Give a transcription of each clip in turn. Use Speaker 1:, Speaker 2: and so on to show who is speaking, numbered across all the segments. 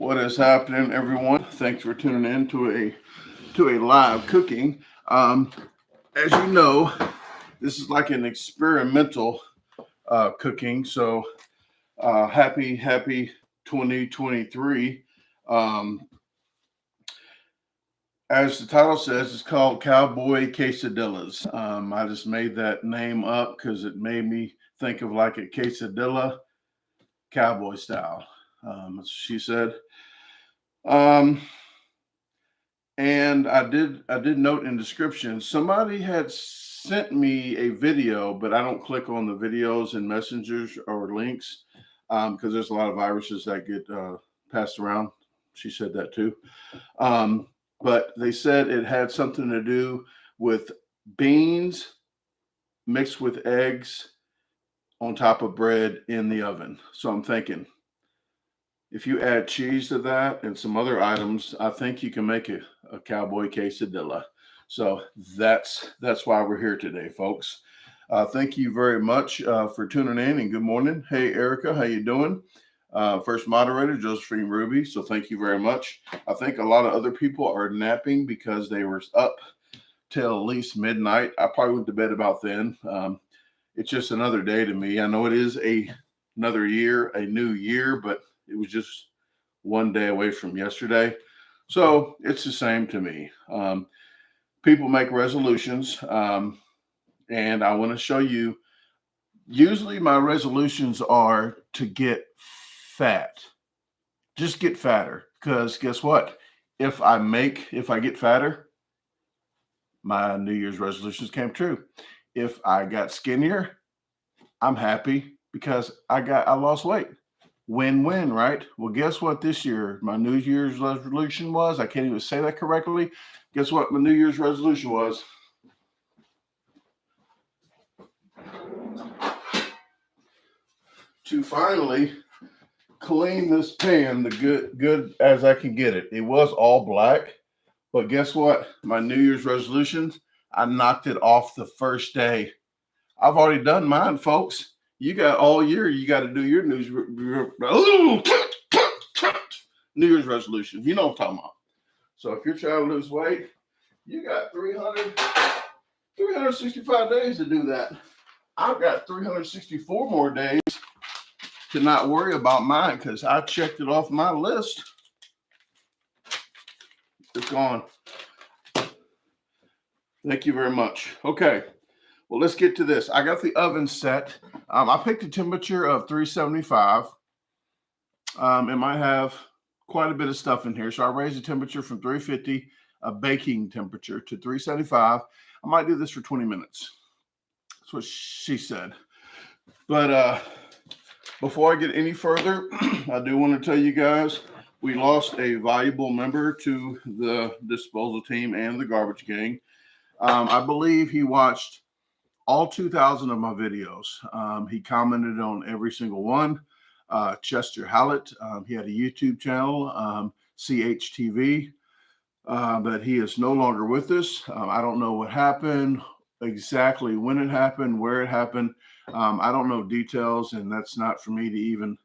Speaker 1: What is happening, everyone? Thanks for tuning in to a live cooking. As you know, this is like an experimental cooking. So happy 2023. As the title says, it's called Cowboy Quesadillas. I just made that name up because it made me think of like a quesadilla, cowboy style. That's what she said. And I did note in description, somebody had sent me a video, but I don't click on the videos and messengers or links because there's a lot of viruses that get passed around. She said that too. But they said it had something to do with beans mixed with eggs on top of bread in the oven. So I'm thinking, if you add cheese to that and some other items, I think you can make a cowboy quesadilla. So that's why we're here today, folks. Thank you very much for tuning in, and good morning. Hey, Erica, how you doing? First moderator, Josephine Ruby. So thank you very much. I think a lot of other people are napping because they were up till at least midnight. I probably went to bed about then. It's just another day to me. I know it is another year, a new year, but it was just one day away from yesterday. So it's the same to me. People make resolutions, and I want to show you. Usually my resolutions are to get fat. Just get fatter. Because guess what? If I get fatter, my New Year's resolutions came true. If I got skinnier, I'm happy because I lost weight. Win-win, right? Well, guess what this year my New Year's resolution was? I can't even say that correctly. Guess what my New Year's resolution was? To finally clean this pan the good as I can get it. It was all black, but guess what? My New Year's resolutions, I knocked it off the first day. I've already done mine, folks. You got all year. You got to do your New Year's resolution. You know what I'm talking about. So if you're trying to lose weight, you got 365 days to do that. I've got 364 more days to not worry about mine because I checked it off my list. It's gone. Thank you very much. Okay. Well, let's get to this. I got the oven set. I picked a temperature of 375. It might have quite a bit of stuff in here. So I raised the temperature from 350, a baking temperature, to 375. I might do this for 20 minutes. That's what she said. But before I get any further, I do want to tell you guys, we lost a valuable member to the disposal team and the garbage gang. I believe he watched all 2,000 of my videos. He commented on every single one. Chester Hallett, he had a YouTube channel, CHTV, but he is no longer with us. I don't know what happened, exactly when it happened, where it happened. I don't know details, and that's not for me to even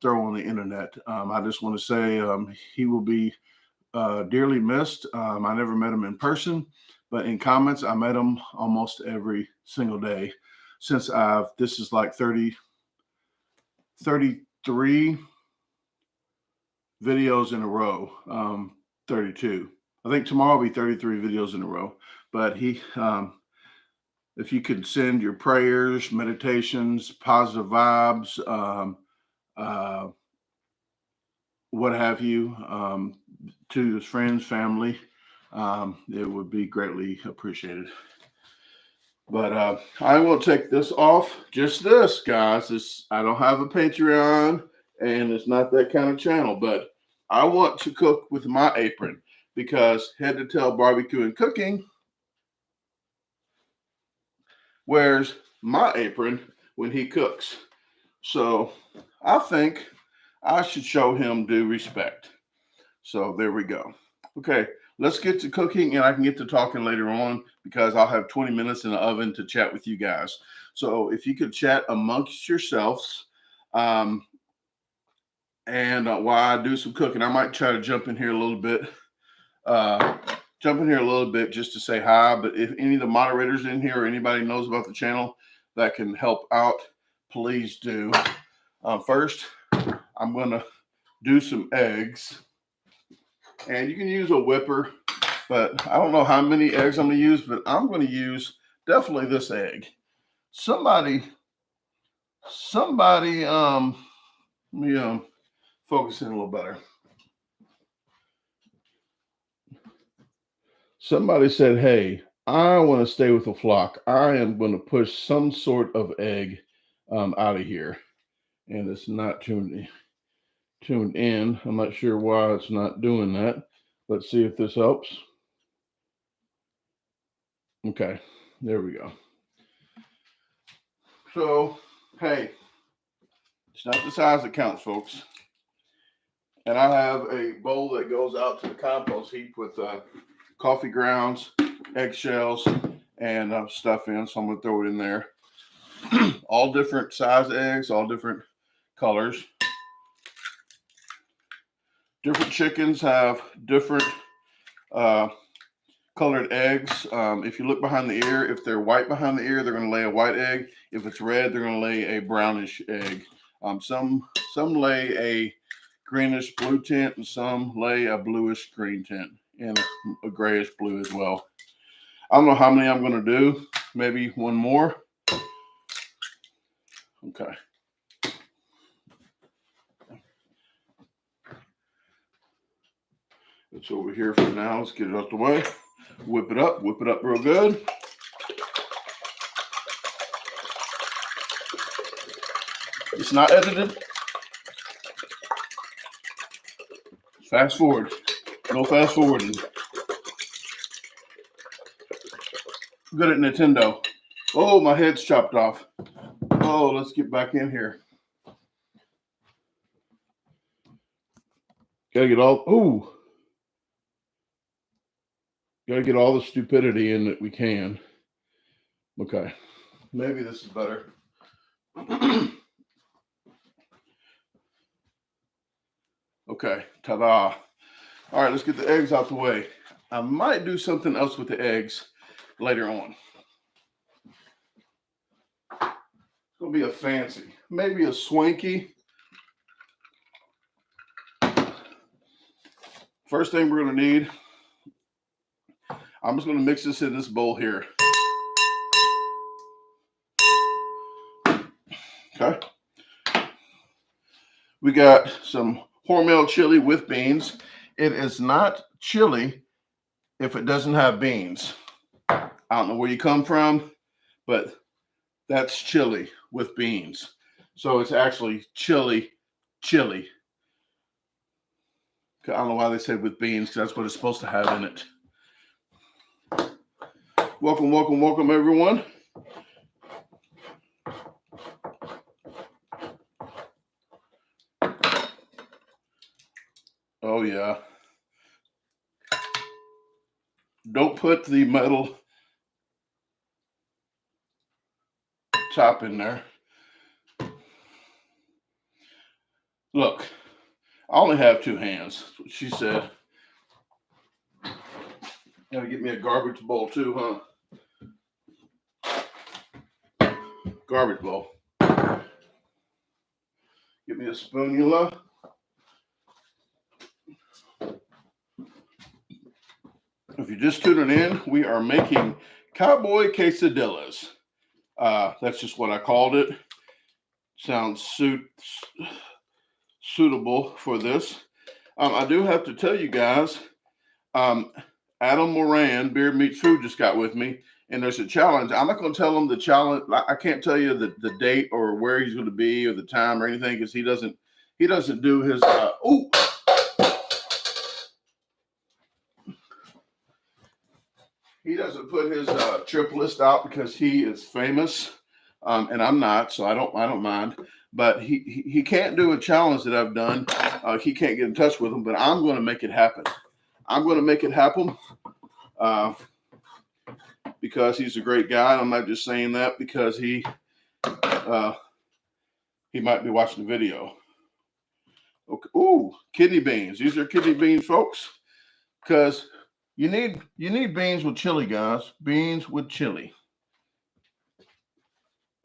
Speaker 1: throw on the internet. I just want to say he will be dearly missed. I never met him in person, but in comments, I met him almost every single day since this is like 33 videos in a row, 32. I think tomorrow will be 33 videos in a row. But if you could send your prayers, meditations, positive vibes, what have you, to his friends, family, it would be greatly appreciated. But I will take this off. Just this, guys. I don't have a Patreon, and it's not that kind of channel. But I want to cook with my apron because Head to Tail Barbecue and Cooking wears my apron when he cooks. So I think I should show him due respect. So there we go. Okay, let's get to cooking, and I can get to talking later on because I'll have 20 minutes in the oven to chat with you guys. So if you could chat amongst yourselves, And while I do some cooking, I might try to jump in here a little bit. Just to say hi. But if any of the moderators in here or anybody knows about the channel that can help out, please do. First, I'm going to do some eggs. And you can use a whipper, but I don't know how many eggs I'm going to use, but I'm going to use definitely this egg. Somebody, let me focus in a little better. Somebody said, hey, I want to stay with the flock. I am going to push some sort of egg out of here. And it's not tuned in. I'm not sure why it's not doing that. Let's see if this helps. Okay, there we go. So, hey, it's not the size that counts, folks. And I have a bowl that goes out to the compost heap with coffee grounds, eggshells, and stuff in. So I'm going to throw it in there. All different size eggs, all different colors. Different chickens have different colored eggs. If you look behind the ear, if they're white behind the ear, they're going to lay a white egg. If it's red, they're going to lay a brownish egg. Some lay a greenish blue tint, and some lay a bluish green tint and a grayish blue as well. I don't know how many I'm going to do. Maybe one more. Okay. It's over here for now. Let's get it out the way. Whip it up real good. It's not edited. Fast forward. No fast forwarding. Good at Nintendo. Oh, my head's chopped off. Oh, let's get back in here. Gotta get all the stupidity in that we can. Okay. Maybe this is better. Okay, ta-da. All right, let's get the eggs out the way. I might do something else with the eggs later on. It's gonna be a fancy, maybe a swanky. First thing we're gonna need, I'm just gonna mix this in this bowl here. Okay. We got some Hormel chili with beans. It is not chili if it doesn't have beans. I don't know where you come from, but that's chili with beans. So it's actually chili. I don't know why they said with beans, because that's what it's supposed to have in it. Welcome, everyone. Oh, yeah. Don't put the metal top in there. Look, I only have 2 hands. That's what she said. Gotta get me a garbage bowl too, huh? Garbage bowl. Get me a spoonula. If you're just tuning in, we are making Cowboy Quesadillas. That's just what I called it. Sounds suitable for this. I do have to tell you guys, Adam Moran, Beer Meets Food, just got with me, and there's a challenge. I'm not going to tell him the challenge. I can't tell you the date or where he's going to be or the time or anything, because he doesn't do his. He doesn't put his trip list out because he is famous, and I'm not, so I don't mind. But he can't do a challenge that I've done. He can't get in touch with him, but I'm going to make it happen. I'm going to make it happen because he's a great guy. I'm not just saying that because he might be watching the video. Okay. Ooh, kidney beans. These are kidney beans, folks, because you need beans with chili, guys. Beans with chili.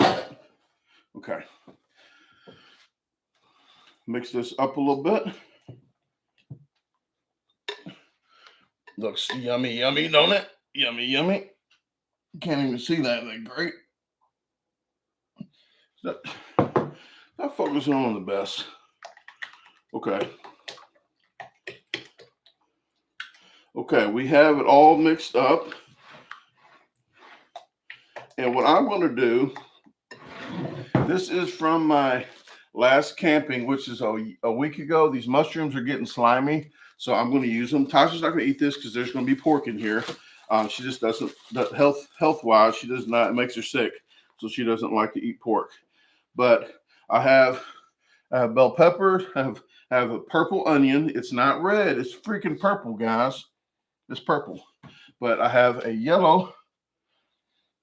Speaker 1: Okay. Mix this up a little bit. Looks yummy, yummy, don't it? Yummy, yummy. Can't even see that. They're great. Not focusing on the best. Okay. Okay, we have it all mixed up. And what I'm going to do, this is from my last camping, which is a week ago. These mushrooms are getting slimy, so I'm going to use them. Tasha's not going to eat this because there's going to be pork in here. She just doesn't, health-wise, she does not, it makes her sick, so she doesn't like to eat pork. But I have bell pepper, I have a purple onion. It's not red, it's freaking purple, guys. It's purple. But I have a yellow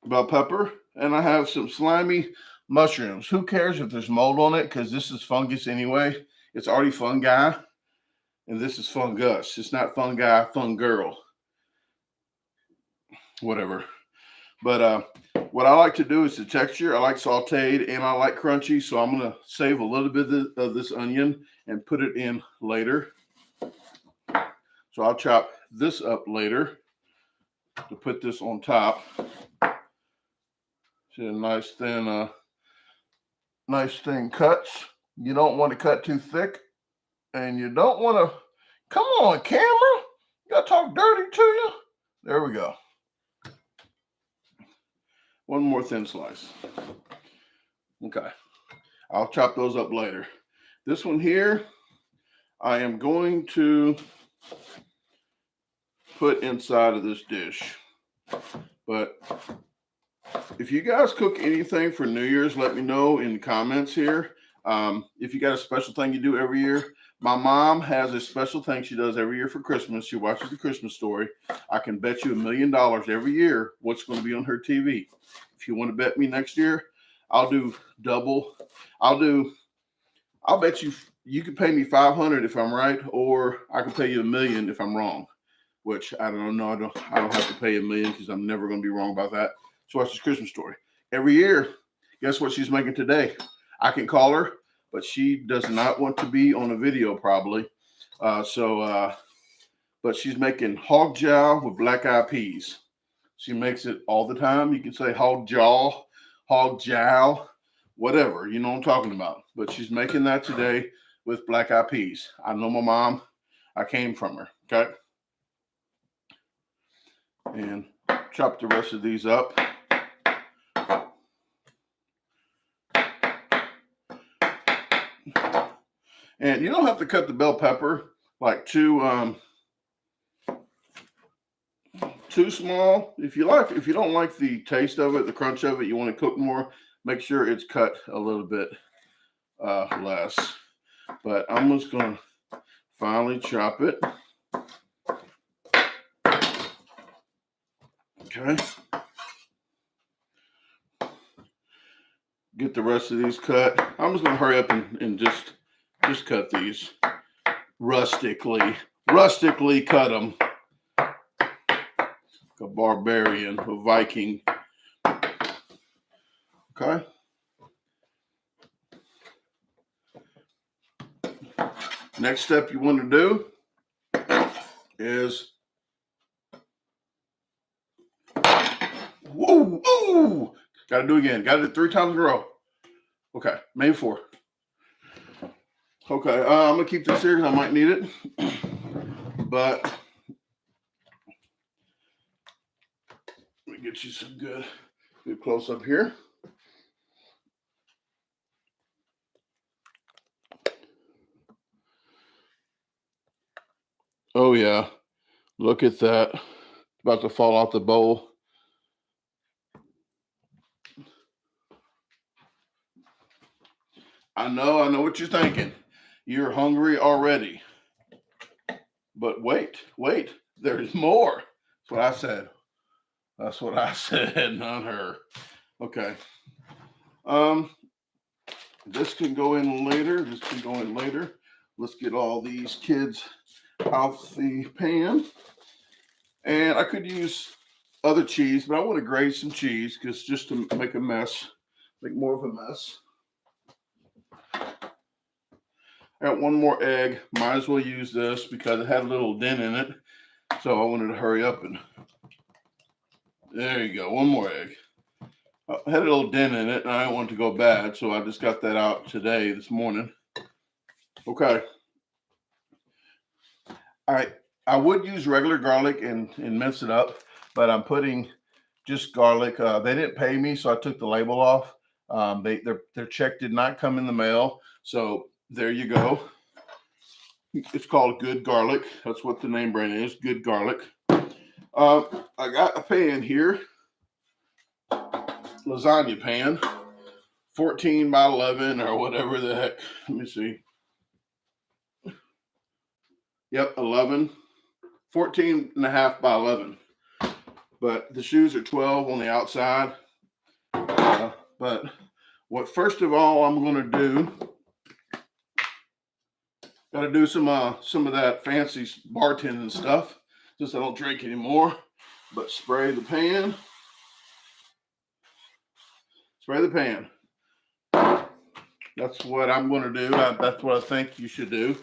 Speaker 1: bell pepper, and I have some slimy mushrooms. Who cares if there's mold on it? Because this is fungus anyway. It's already fungi, and this is fungus. It's not fungi, fun girl. Whatever. But what I like to do is the texture. I like sauteed and I like crunchy, so I'm going to save a little bit of this onion and put it in later. So I'll chop this up later to put this on top. See a nice thin cuts. You don't want to cut too thick, and you don't want to. Come on, camera! You gotta talk dirty to you. There we go. One more thin slice. Okay, I'll chop those up later. This one here, I am going to put inside of this dish. But if you guys cook anything for New Year's, let me know in the comments here. If you got a special thing you do every year. My mom has a special thing she does every year for Christmas. She watches The Christmas Story. I can bet you $1 million every year what's going to be on her TV. If you want to bet me next year, I'll do double. I'll bet you can pay me $500 if I'm right, or I can pay you $1 million if I'm wrong. Which I don't know. I don't have to pay $1 million because I'm never going to be wrong about that. So watch This Christmas Story every year. Guess what she's making today? I can call her, but she does not want to be on a video probably. But she's making hog jowl with black-eyed peas. She makes it all the time. You can say hog jowl, whatever. You know what I'm talking about. But she's making that today with black-eyed peas. I know my mom. I came from her. Okay. And chop the rest of these up. And you don't have to cut the bell pepper like too small. If you don't like the taste of it, the crunch of it, you want to cook more, make sure it's cut a little bit less. But I'm just going to finely chop it. Okay. Get the rest of these cut. I'm just going to hurry up and just cut these rustically. Rustically cut them. A barbarian, a Viking. Okay. Next step you want to do is whoa, got to do it again. Got to do it 3 times in a row. Okay, maybe 4. Okay, I'm gonna keep this here because I might need it. But let me get you some good close up here. Oh yeah, look at that. It's about to fall off the bowl. I know what you're thinking. You're hungry already. But wait, there's more. That's what I said, not her. Okay. This can go in later. Let's get all these kids off the pan. And I could use other cheese, but I want to grate some cheese because just to make a mess, make more of a mess. I got one more egg. Might as well use this because it had a little dent in it. So I wanted to hurry up and there you go. One more egg. I had a little dent in it and I didn't want it to go bad. So I just got that out this morning. Okay. All right. I would use regular garlic and mince it up, but I'm putting just garlic. They didn't pay me, so I took the label off. Their check did not come in the mail. So there you go. It's called Good Garlic. That's what the name brand is, Good Garlic. I got a pan here, lasagna pan, 14 by 11 or whatever the heck. Let me see. Yep, 11, 14 and a half by 11. But the shoes are 12 on the outside. But what first of all I'm going to do, got to do some of that fancy bartending stuff. Since I don't drink anymore. But spray the pan. Spray the pan. That's what I'm going to do. That's what I think you should do.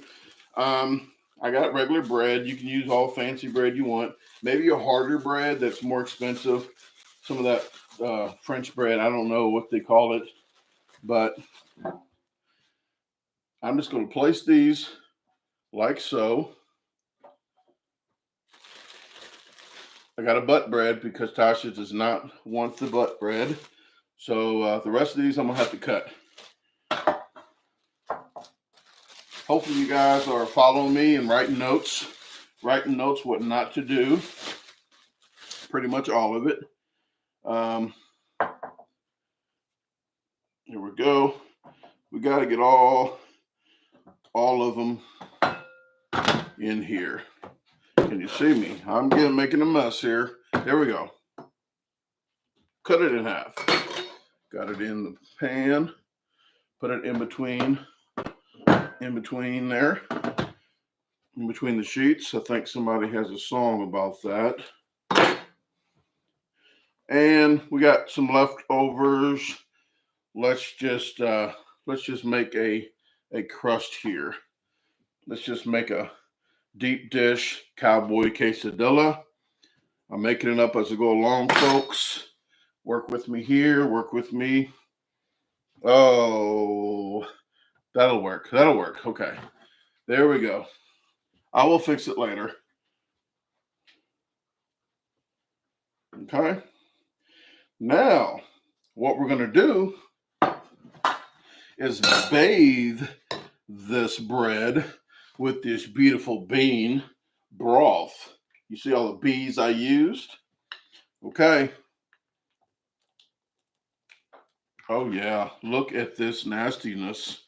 Speaker 1: I got regular bread. You can use all fancy bread you want. Maybe a harder bread that's more expensive. Some of that French bread. I don't know what they call it. But I'm just going to place these like so. I got a butt bread because Tasha does not want the butt bread. So the rest of these I'm going to have to cut. Hopefully you guys are following me and writing notes what not to do. Pretty much all of it. Here we go. We got to get all of them in here. Can you see me? I'm making a mess here. There we go. Cut it in half. Got it in the pan. Put it in between there. In between the sheets. I think somebody has a song about that. And we got some leftovers. Let's just make a crust here. Let's just make a deep dish Cowboy Quesadilla. I'm making it up as I go along, folks. Work with me here. Work with me. Oh, that'll work. That'll work. Okay. There we go. I will fix it later. Okay. Now, what we're going to do is bathe this bread with this beautiful bean broth. You see all the bees I used? Okay. Oh yeah, look at this nastiness.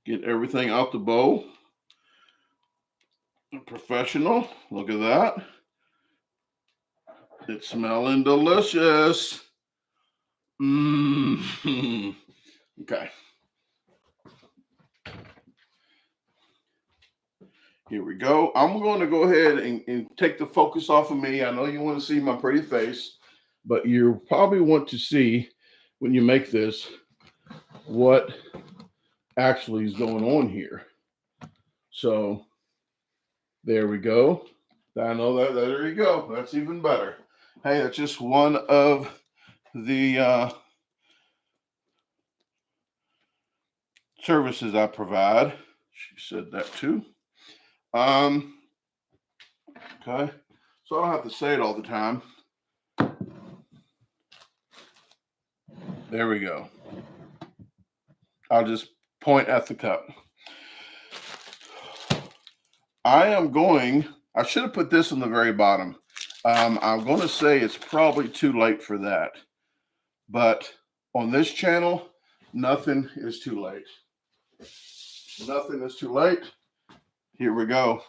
Speaker 1: Get everything out the bowl. Professional, look at that. It's smelling delicious. Mmm. Okay. Here we go. I'm going to go ahead and take the focus off of me. I know you want to see my pretty face, but you probably want to see when you make this what actually is going on here. So there we go. I know that. There you go. That's even better. Hey, that's just one of the services I provide. She said that too. Okay. So I don't have to say it all the time. There we go. I'll just point at the cup. I should have put this on the very bottom. I'm going to say it's probably too late for that. But on this channel, nothing is too late. Nothing is too late. Here we go.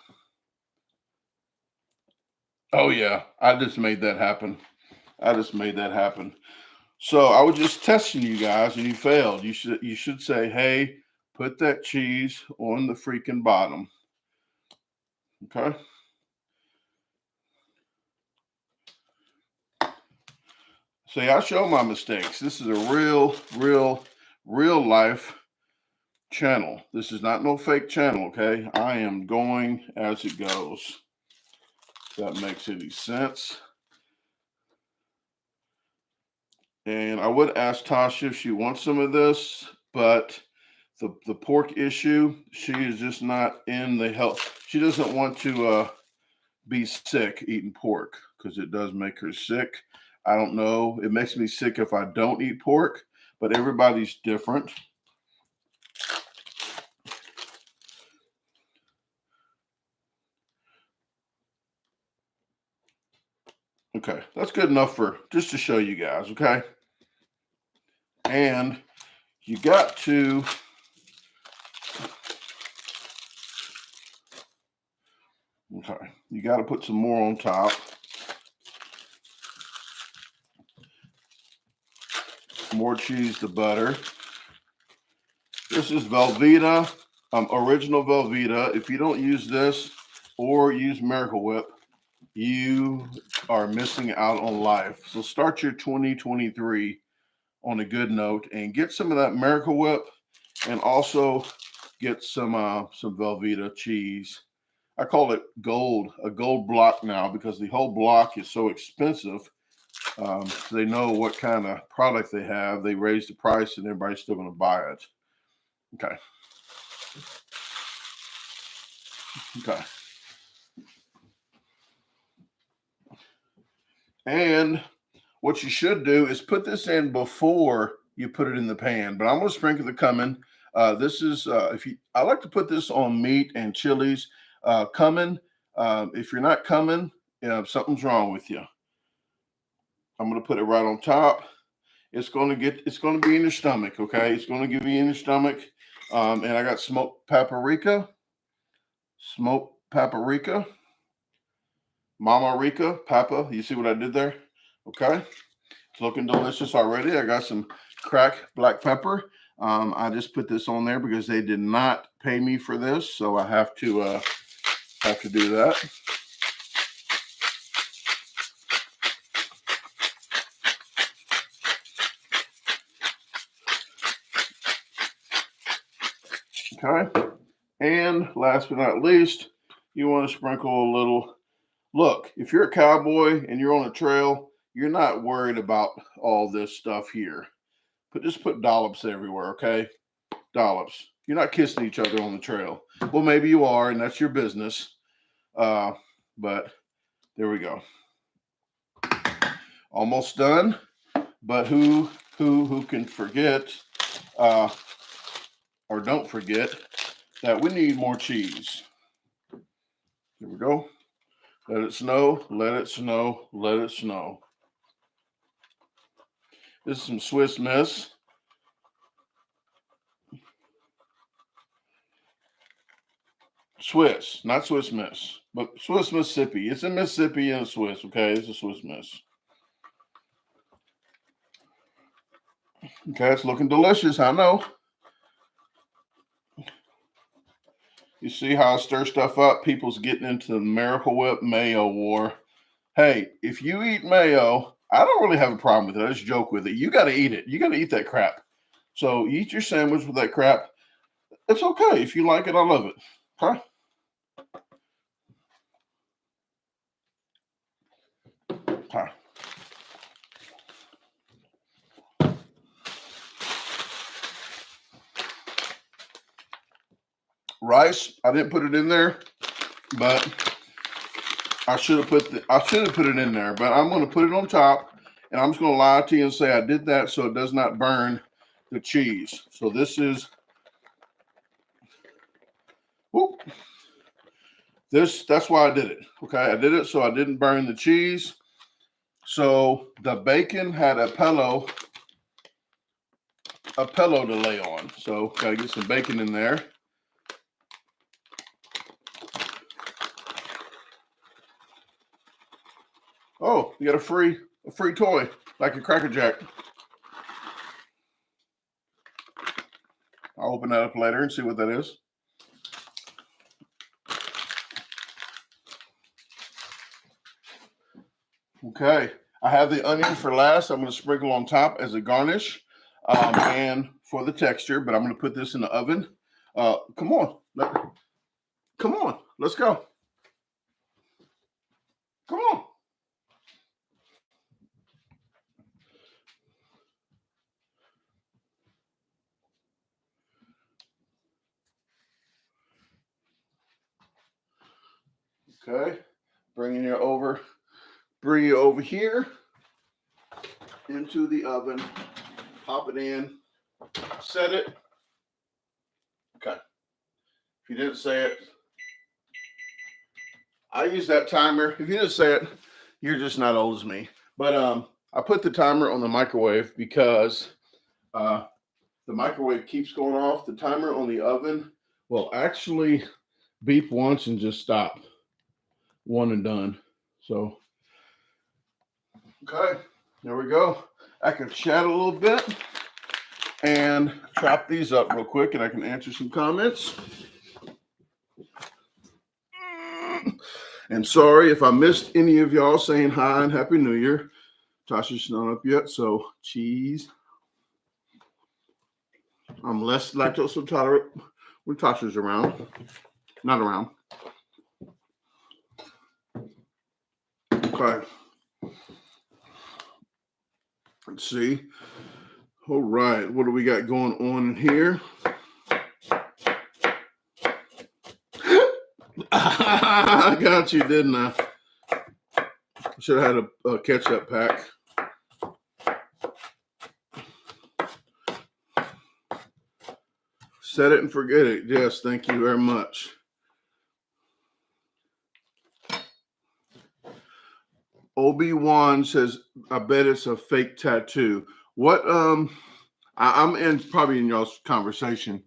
Speaker 1: Oh yeah, I just made that happen. So I was just testing you guys and you failed. You should say, hey, put that cheese on the freaking bottom. Okay. See, I show my mistakes. This is a real life channel. This is not no fake channel, okay? I am going as it goes. If that makes any sense. And I would ask Tasha if she wants some of this, but the pork issue, she is just not in the health. She doesn't want to be sick eating pork because it does make her sick. I don't know. It makes me sick if I don't eat pork, but everybody's different. Okay, that's good enough for just to show you guys, okay? And you got to you got to put some more on top. More cheese to butter. This is Velveeta, original Velveeta. If you don't use this or use Miracle Whip, you are missing out on life. So start your 2023 on a good note and get some of that Miracle Whip and also get some Velveeta cheese. I call it a gold block now because the whole block is so expensive. They know what kind of product they have. They raise the price and everybody's still going to buy it. Okay. Okay. And what you should do is put this in before you put it in the pan. But I'm going to sprinkle the cumin. This is I like to put this on meat and chilies. Cumin. If you're not cumin, something's wrong with you. I'm going to put it right on top. It's going to be in your stomach. Okay, it's going to give you in your stomach. And I got smoked paprika, Mama Rica, Papa. You see what I did there? Okay, it's looking delicious already. I got some cracked black pepper. I just put this on there because they did not pay me for this, so I have to do that. Okay, and last but not least, you want to sprinkle a little. Look, if you're a cowboy and you're on a trail, you're not worried about all this stuff here. But just put dollops everywhere, okay? Dollops. You're not kissing each other on the trail. Well, maybe you are, and that's your business. But there we go. Almost done. But who can forget or don't forget that we need more cheese. Here we go. Let it snow, let it snow, let it snow. This is some Swiss Miss. Swiss, not Swiss Miss, but Swiss Mississippi. It's a Mississippi and a Swiss, okay? It's a Swiss Miss. Okay, it's looking delicious, I know. You see how I stir stuff up? People's getting into the Miracle Whip mayo war. Hey, if you eat mayo, I don't really have a problem with it. I just joke with it. You got to eat it. You got to eat that crap. So eat your sandwich with that crap. It's okay. If you like it, I love it. Okay? Okay. Rice, I didn't put it in there, but I should have put it in there, but I'm going to put it on top, and I'm just going to lie to you and say I did that so it does not burn the cheese. So this is, whoop, that's why I did it. Okay, I did it so I didn't burn the cheese. So the bacon had a pillow to lay on. So gotta get some bacon in there. Oh, you got a free toy, like a Cracker Jack. I'll open that up later and see what that is. Okay, I have the onion for last. I'm going to sprinkle on top as a garnish and for the texture, but I'm going to put this in the oven. Come on, let's go. Come on. Okay, bring it over here into the oven. Pop it in, set it. Okay. If you didn't say it, I use that timer. If you didn't say it, you're just not old as me. But I put the timer on the microwave because the microwave keeps going off. The timer on the oven will actually beep once and just stop. One and done. So, okay, there we go. I can chat a little bit and chop these up real quick, and I can answer some comments. And sorry if I missed any of y'all saying hi and Happy New Year. Tasha's not up yet, so cheese. I'm less lactose intolerant when Tasha's around. Not around. Okay. Let's see. All right. What do we got going on in here? I got you, didn't I? Should have had a ketchup pack. Set it and forget it. Yes, thank you very much. Obi-Wan says, I bet it's a fake tattoo. What I'm in probably in y'all's conversation.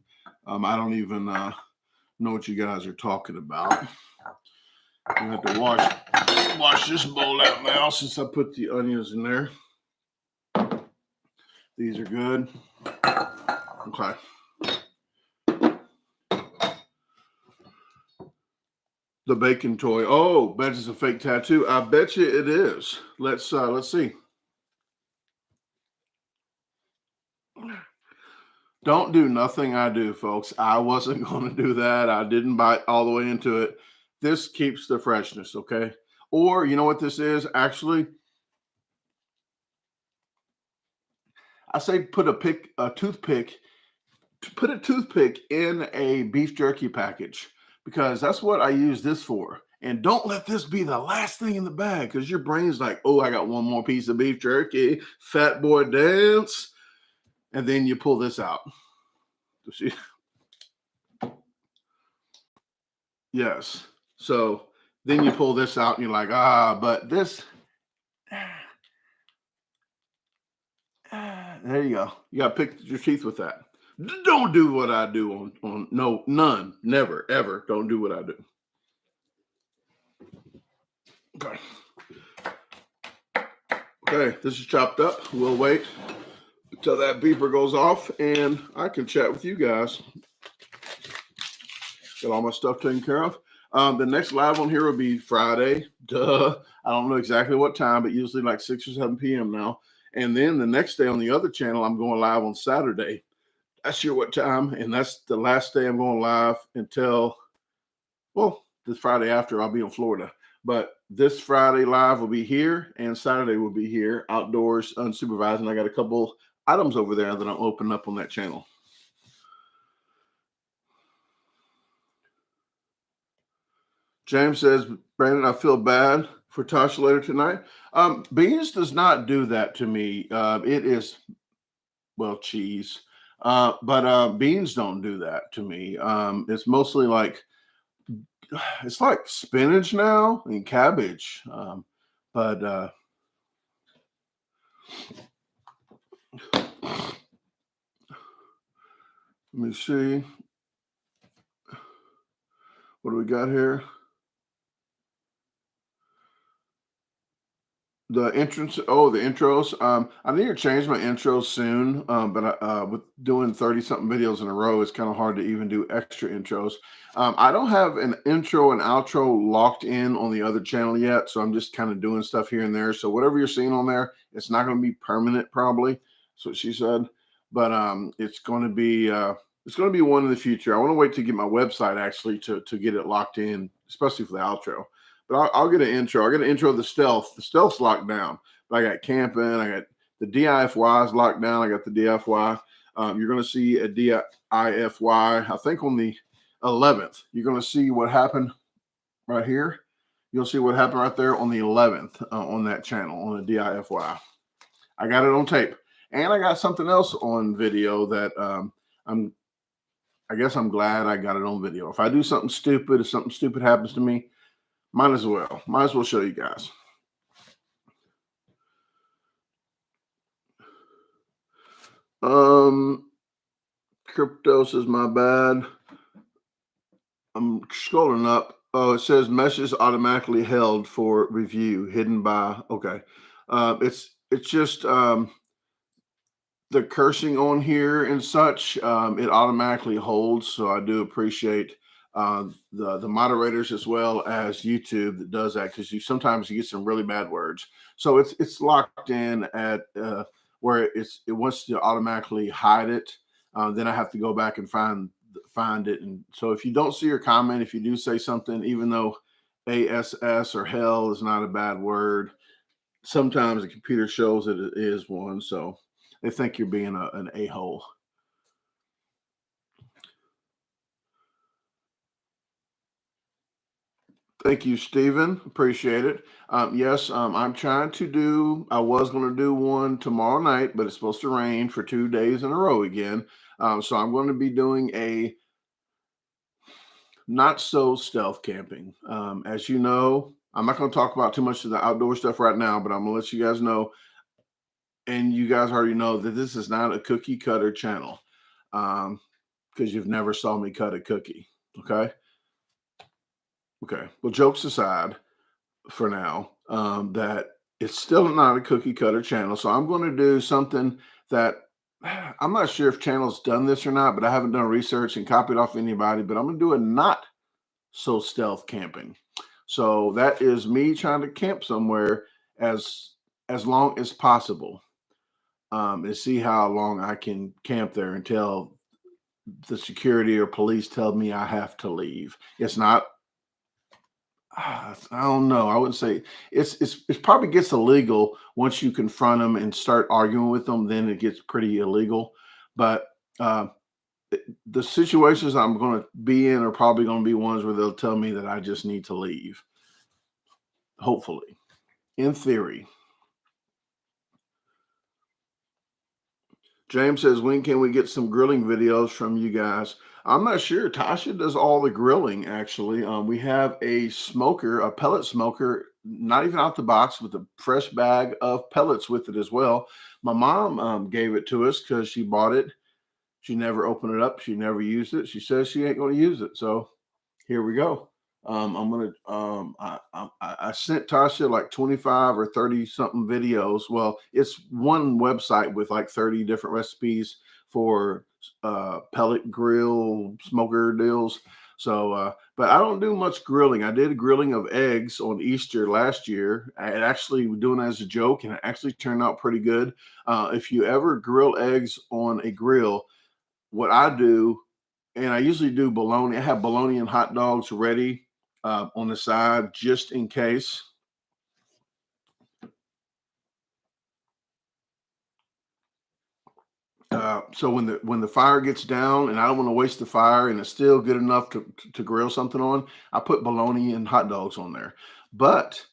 Speaker 1: I don't even know what you guys are talking about. I have to wash this bowl out now since I put the onions in there. These are good. Okay. The bacon toy. Oh, bet it's a fake tattoo. I bet you it is. Let's see. Don't do nothing I do, folks. I wasn't going to do that. I didn't bite all the way into it. This keeps the freshness, okay? Or you know what this is? Actually, I say put a toothpick in a beef jerky package because that's what I use this for. And don't let this be the last thing in the bag because your brain's like, oh, I got one more piece of beef jerky, fat boy dance. And then you pull this out. Yes. So then you pull this out and you're like, but this. There you go. You got to pick your teeth with that. Don't do what I do on no, none, never, ever. Don't do what I do. Okay. Okay, this is chopped up. We'll wait until that beeper goes off and I can chat with you guys. Got all my stuff taken care of. The next live on here will be Friday. Duh. I don't know exactly what time, but usually like 6 or 7 p.m. now. And then the next day on the other channel, I'm going live on Saturday. Not sure what time. And that's the last day I'm going live until, well, this Friday after I'll be in Florida. But this Friday live will be here and Saturday will be here, outdoors, unsupervised. And I got a couple items over there that I'll open up on that channel. James says, Brandon, I feel bad for Tasha later tonight. Beans does not do that to me. It is, well, cheese. But beans don't do that to me. It's mostly like, it's like spinach now and cabbage. But let me see. What do we got here? The entrance, oh, the intros. I need to change my intros soon. With doing 30 something videos in a row, it's kind of hard to even do extra intros. I don't have an intro and outro locked in on the other channel yet, so I'm just kind of doing stuff here and there. So whatever you're seeing on there, it's not going to be permanent, probably. That's what she said. But it's going to be one in the future. I want to wait to get my website actually to get it locked in, especially for the outro. But I'll get an intro. I'll get an intro of the stealth. The stealth's locked down. But I got camping. I got the DIFY is locked down. I got the DIFY. You're going to see a DIFY, I think on the 11th. You're going to see what happened right here. You'll see what happened right there on the 11th on that channel on the DIFY. I got it on tape. And I got something else on video that I guess I'm glad I got it on video. If I do something stupid, if something stupid happens to me, might as well show you guys. Crypto says my bad. I'm scrolling up. Oh, it says message automatically held for review, hidden by. Okay, it's just the cursing on here and such. It automatically holds, so I do appreciate the moderators as well as YouTube that does that, because sometimes you get some really bad words. So it's locked in at where it wants to automatically hide it. Then I have to go back and find it. And so if you don't see your comment, if you do say something, even though ASS or hell is not a bad word, sometimes the computer shows that it is one. So they think you're being an a-hole. Thank you, Stephen. Appreciate it. Yes, I'm trying to do, I was going to do one tomorrow night, but it's supposed to rain for 2 days in a row again. So I'm going to be doing a not so stealth camping. As you know, I'm not going to talk about too much of the outdoor stuff right now, but I'm going to let you guys know. And you guys already know that this is not a cookie cutter channel, because you've never saw me cut a cookie. Okay. Okay. Well, jokes aside, for now, that it's still not a cookie cutter channel. So I'm going to do something that I'm not sure if channel's done this or not, but I haven't done research and copied off anybody. But I'm going to do a not so stealth camping. So that is me trying to camp somewhere as long as possible, and see how long I can camp there until the security or police tell me I have to leave. It's not. I don't know. I wouldn't say it probably gets illegal once you confront them and start arguing with them. Then it gets pretty illegal. But uh, the situations I'm going to be in are probably going to be ones where they'll tell me that I just need to leave. Hopefully, in theory. James says, when can we get some grilling videos from you guys? I'm not sure. Tasha does all the grilling, actually. We have a smoker, a pellet smoker, not even out the box, with a fresh bag of pellets with it as well. My mom gave it to us because she bought it. She never opened it up. She never used it. She says she ain't going to use it. So here we go. I'm gonna. I sent Tasha like 25 or 30 something videos. Well, it's one website with like 30 different recipes for pellet grill smoker deals. So, but I don't do much grilling. I did a grilling of eggs on Easter last year. I actually was doing it as a joke, and it actually turned out pretty good. If you ever grill eggs on a grill, what I do, and I usually do bologna. I have bologna and hot dogs ready on the side just in case. So when the fire gets down and I don't want to waste the fire and it's still good enough to grill something on, I put bologna and hot dogs on there. But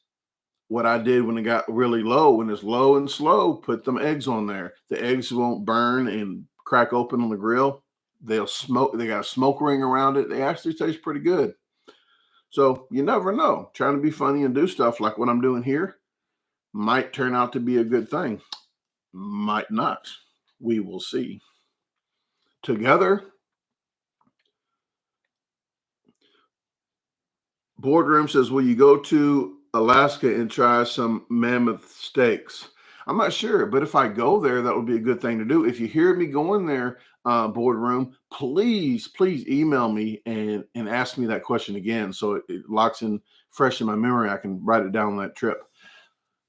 Speaker 1: what I did when it got really low, when it's low and slow, put them eggs on there. The eggs won't burn and crack open on the grill. They'll smoke. They got a smoke ring around it. They actually taste pretty good. So you never know. Trying to be funny and do stuff like what I'm doing here might turn out to be a good thing. Might not. We will see. Together, Boardroom says, will you go to Alaska and try some mammoth steaks. I'm not sure, but if I go there, that would be a good thing to do. If you hear me going there, boardroom, please email me and ask me that question again, so it locks in fresh in my memory. I can write it down on that trip.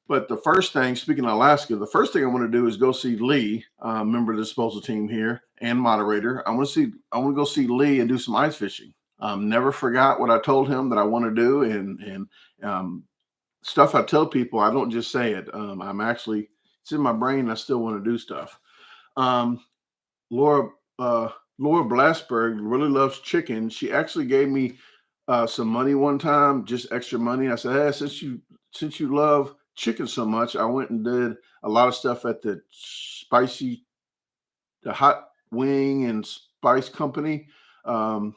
Speaker 1: But the first thing, speaking of Alaska, the first thing I want to do is go see Lee, member of the disposal team here and moderator. I want to go see Lee and do some ice fishing. Never forgot what I told him that I want to do, and stuff I tell people, I don't just say it. I'm actually, it's in my brain. I still want to do stuff. Um, Laura uh, Laura Blasberg really loves chicken. She actually gave me some money one time, just extra money. I said, "Hey, since you love chicken so much, I went and did a lot of stuff at the hot wing and spice company, the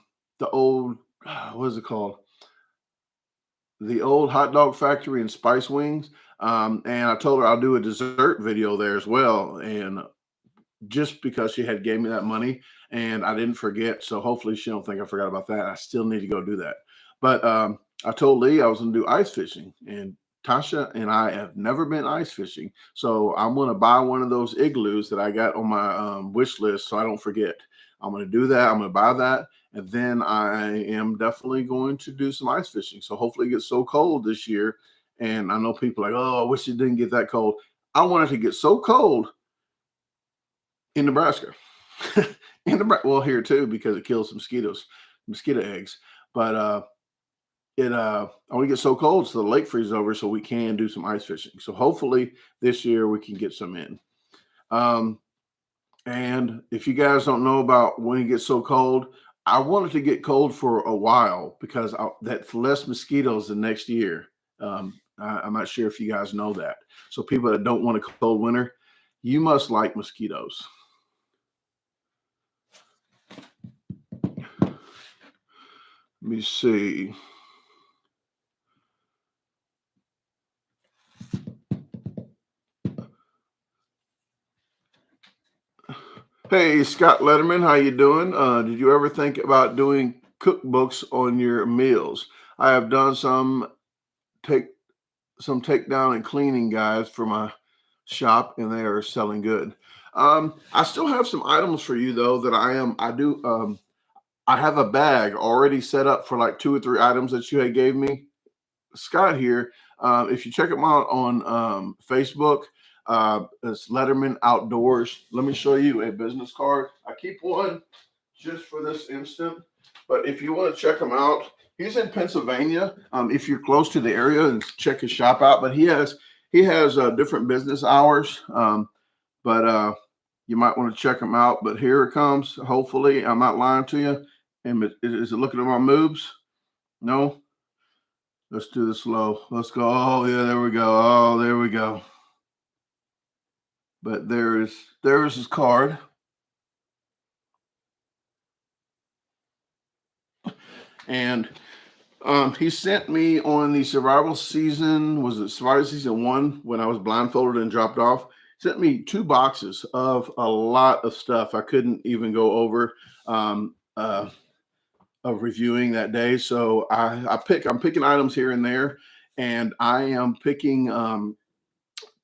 Speaker 1: old what is it called? The old hot dog factory and spice wings." And I told her I'll do a dessert video there as well. And just because she had gave me that money and I didn't forget. So hopefully she don't think I forgot about that. I still need to go do that. But I told Lee I was going to do ice fishing, and Tasha and I have never been ice fishing. So I'm going to buy one of those igloos that I got on my wish list so I don't forget. I'm going to do that. I'm going to buy that. And then I am definitely going to do some ice fishing. So hopefully it gets so cold this year. And I know people are like, oh, I wish it didn't get that cold. I want it to get so cold in Nebraska. Well, here too, because it kills mosquitoes, mosquito eggs. But I want to get so cold so the lake freezes over so we can do some ice fishing. So hopefully this year we can get some in. And if you guys don't know about when it gets so cold, I want it to get cold for a while because that's less mosquitoes the next year. I'm not sure if you guys know that. So people that don't want a cold winter, you must like mosquitoes. Let me see. Hey, Scott Letterman, how you doing? Did you ever think about doing cookbooks on your meals? I have done take takedown and cleaning guides for my shop, and they are selling good. I still have some items for you though that I have a bag already set up for like 2 or 3 items that you had gave me. Scott here. If you check him out on Facebook, it's Letterman Outdoors. Let me show you a business card. I keep one just for this instant, but if you want to check him out, he's in Pennsylvania. If you're close to the area, and check his shop out. But he has different business hours. But you might want to check him out. But here it comes. Hopefully, I'm not lying to you. And is it looking at my moves? No. Let's do this slow. Let's go. Oh, yeah, there we go. Oh, there we go. But there is his card. And he sent me on the survival season, was it survival season 1 when I was blindfolded and dropped off? Sent me 2 boxes of a lot of stuff I couldn't even go over of reviewing that day. So I'm picking items here and there, and I am picking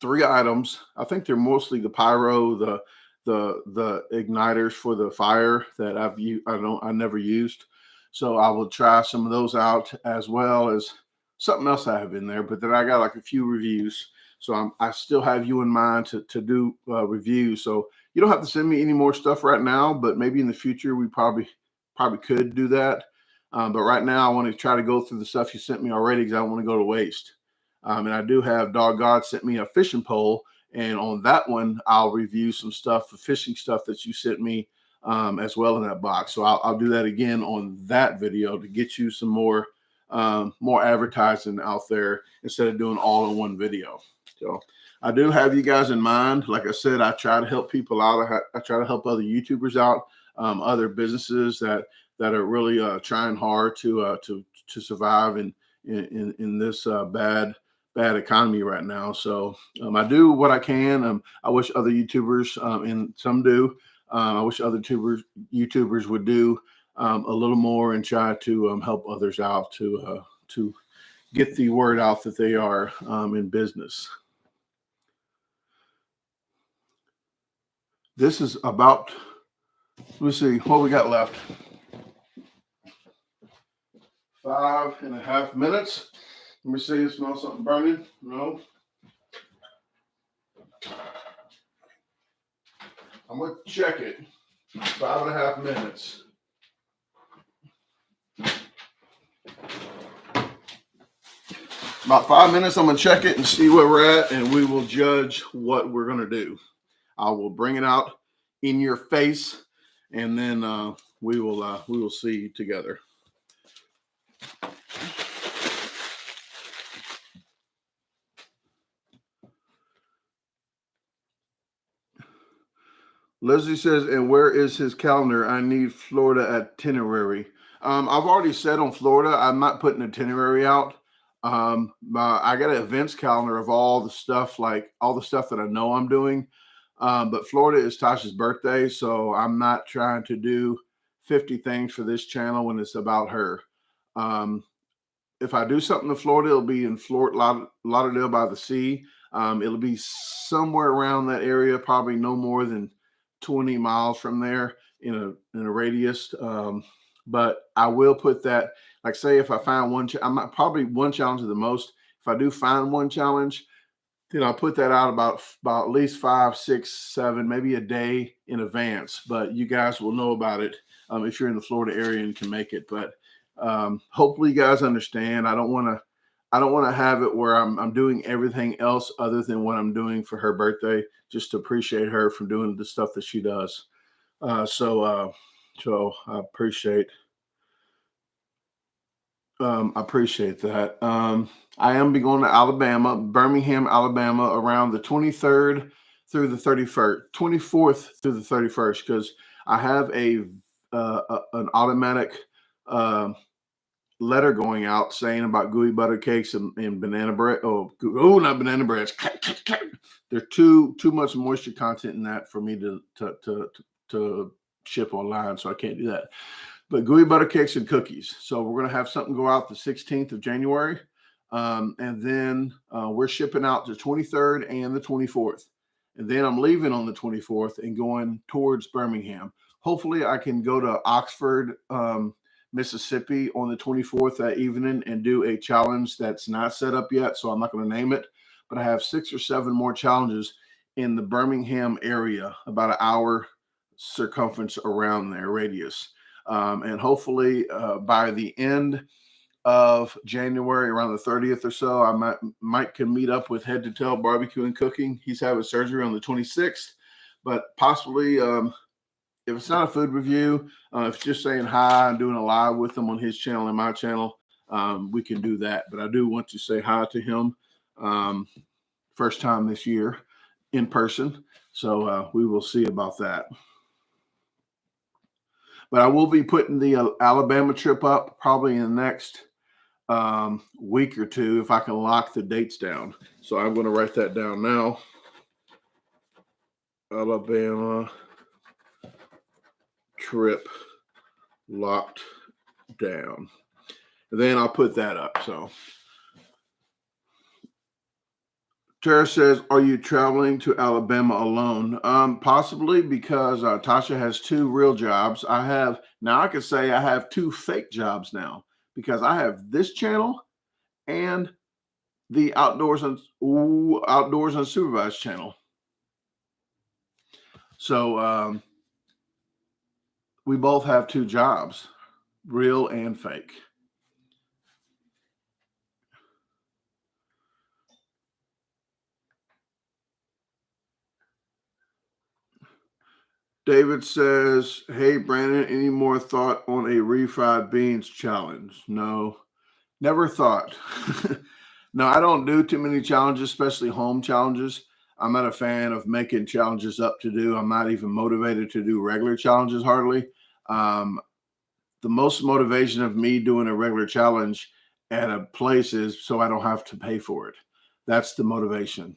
Speaker 1: 3 items. I think they're mostly the pyro, the igniters for the fire that I never used. So I will try some of those out as well as something else I have in there. But then I got like a few reviews. So I still have you in mind to do reviews. So you don't have to send me any more stuff right now, but maybe in the future we probably could do that. But right now I want to try to go through the stuff you sent me already because I don't want to go to waste. And I do have Dog God sent me a fishing pole, and on that one I'll review some stuff, the fishing stuff that you sent me as well in that box. So I'll do that again on that video to get you some more advertising out there instead of doing all in one video. So I do have you guys in mind. Like I said, I try to help people out. I try to help other YouTubers out, other businesses that are really trying hard to survive in this bad economy right now. So I do what I can. I wish other YouTubers, and some do. I wish other YouTubers would do a little more and try to help others out to get the word out that they are in business. This is about, let's see what we got left. 5.5 minutes. Let me see, you smell something burning? No. I'm going to check it. 5.5 minutes. About 5 minutes, I'm going to check it and see where we're at, and we will judge what we're going to do. I will bring it out in your face, and then we will see together. Leslie says, and where is his calendar? I need Florida itinerary. I've already said on Florida, I'm not putting itinerary out. I got an events calendar of all the stuff that I know I'm doing. But Florida is Tasha's birthday, so I'm not trying to do 50 things for this channel when it's about her. If I do something in Florida, it'll be in Lauderdale by the sea. It'll be somewhere around that area, probably no more than 20 miles from there in a radius. But I will put that, like say if I find one, probably one challenge at the most. If I do find one challenge, then I'll put that out about at least 5, 6, 7, maybe a day in advance. But you guys will know about it if you're in the Florida area and can make it. But hopefully you guys understand. I don't want to have it where I'm doing everything else other than what I'm doing for her birthday, just to appreciate her for doing the stuff that she does. So I appreciate that. I am going to Alabama, Birmingham, Alabama, around the 23rd through the 24th through the 31st, because I have an automatic letter going out saying about gooey butter cakes and banana bread. Oh, not banana breads. There's too much moisture content in that for me to ship online, so I can't do that. But gooey butter cakes and cookies. So we're going to have something go out the 16th of January. And then we're shipping out the 23rd and the 24th. And then I'm leaving on the 24th and going towards Birmingham. Hopefully I can go to Oxford, Mississippi on the 24th that evening and do a challenge that's not set up yet. So I'm not going to name it. But I have 6 or 7 more challenges in the Birmingham area, about an hour circumference around their radius. And hopefully by the end of January, around the 30th or so, I might can meet up with Head to Tail Barbecue and Cooking. He's having surgery on the 26th, but possibly if it's not a food review, if it's just saying hi and doing a live with him on his channel and my channel, we can do that. But I do want to say hi to him first time this year in person. So we will see about that. But I will be putting the Alabama trip up probably in the next week or two if I can lock the dates down. So I'm going to write that down now. Alabama trip locked down. And then I'll put that up. So Tara says, are you traveling to Alabama alone? Possibly, because Tasha has 2 real jobs. I can say I have 2 fake jobs now, because I have this channel and the Outdoors Unsupervised channel. So we both have 2 jobs, real and fake. David says, hey, Brandon, any more thought on a refried beans challenge? No, never thought. No, I don't do too many challenges, especially home challenges. I'm not a fan of making challenges up to do. I'm not even motivated to do regular challenges hardly. The most motivation of me doing a regular challenge at a place is so I don't have to pay for it. That's the motivation,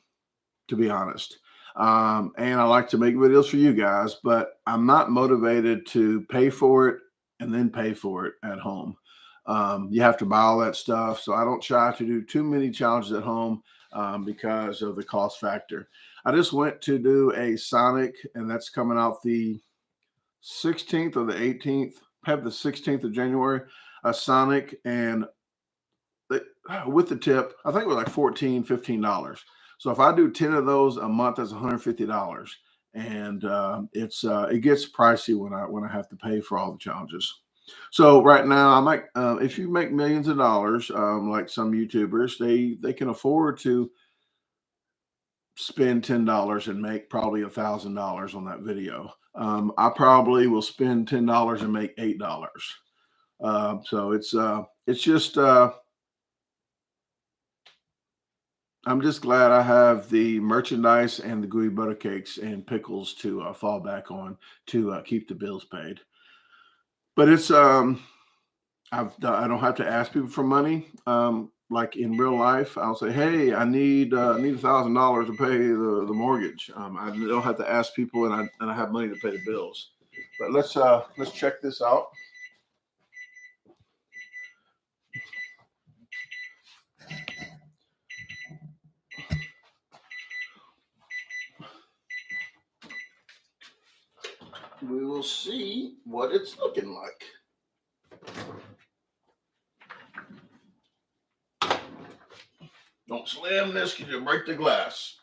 Speaker 1: to be honest. And I like to make videos for you guys, but I'm not motivated to pay for it and then pay for it at home. You have to buy all that stuff. So I don't try to do too many challenges at home because of the cost factor. I just went to do a Sonic, and that's coming out the 16th or the 18th, have the 16th of January, a Sonic, and with the tip, I think it was like $14, $15. So if I do 10 of those a month, that's $150. And it gets pricey when I have to pay for all the challenges. So right now, I might if you make millions of dollars, like some YouTubers, they can afford to spend $10 and make probably $1,000 on that video. I probably will spend $10 and make $8. So it's just I'm just glad I have the merchandise and the gooey butter cakes and pickles to fall back on to keep the bills paid. But it's I don't have to ask people for money. Like in real life, I'll say, "Hey, I need $1,000 to pay the mortgage." I don't have to ask people, and I have money to pay the bills. But let's check this out. We will see what it's looking like. Don't slam this because you'll break the glass.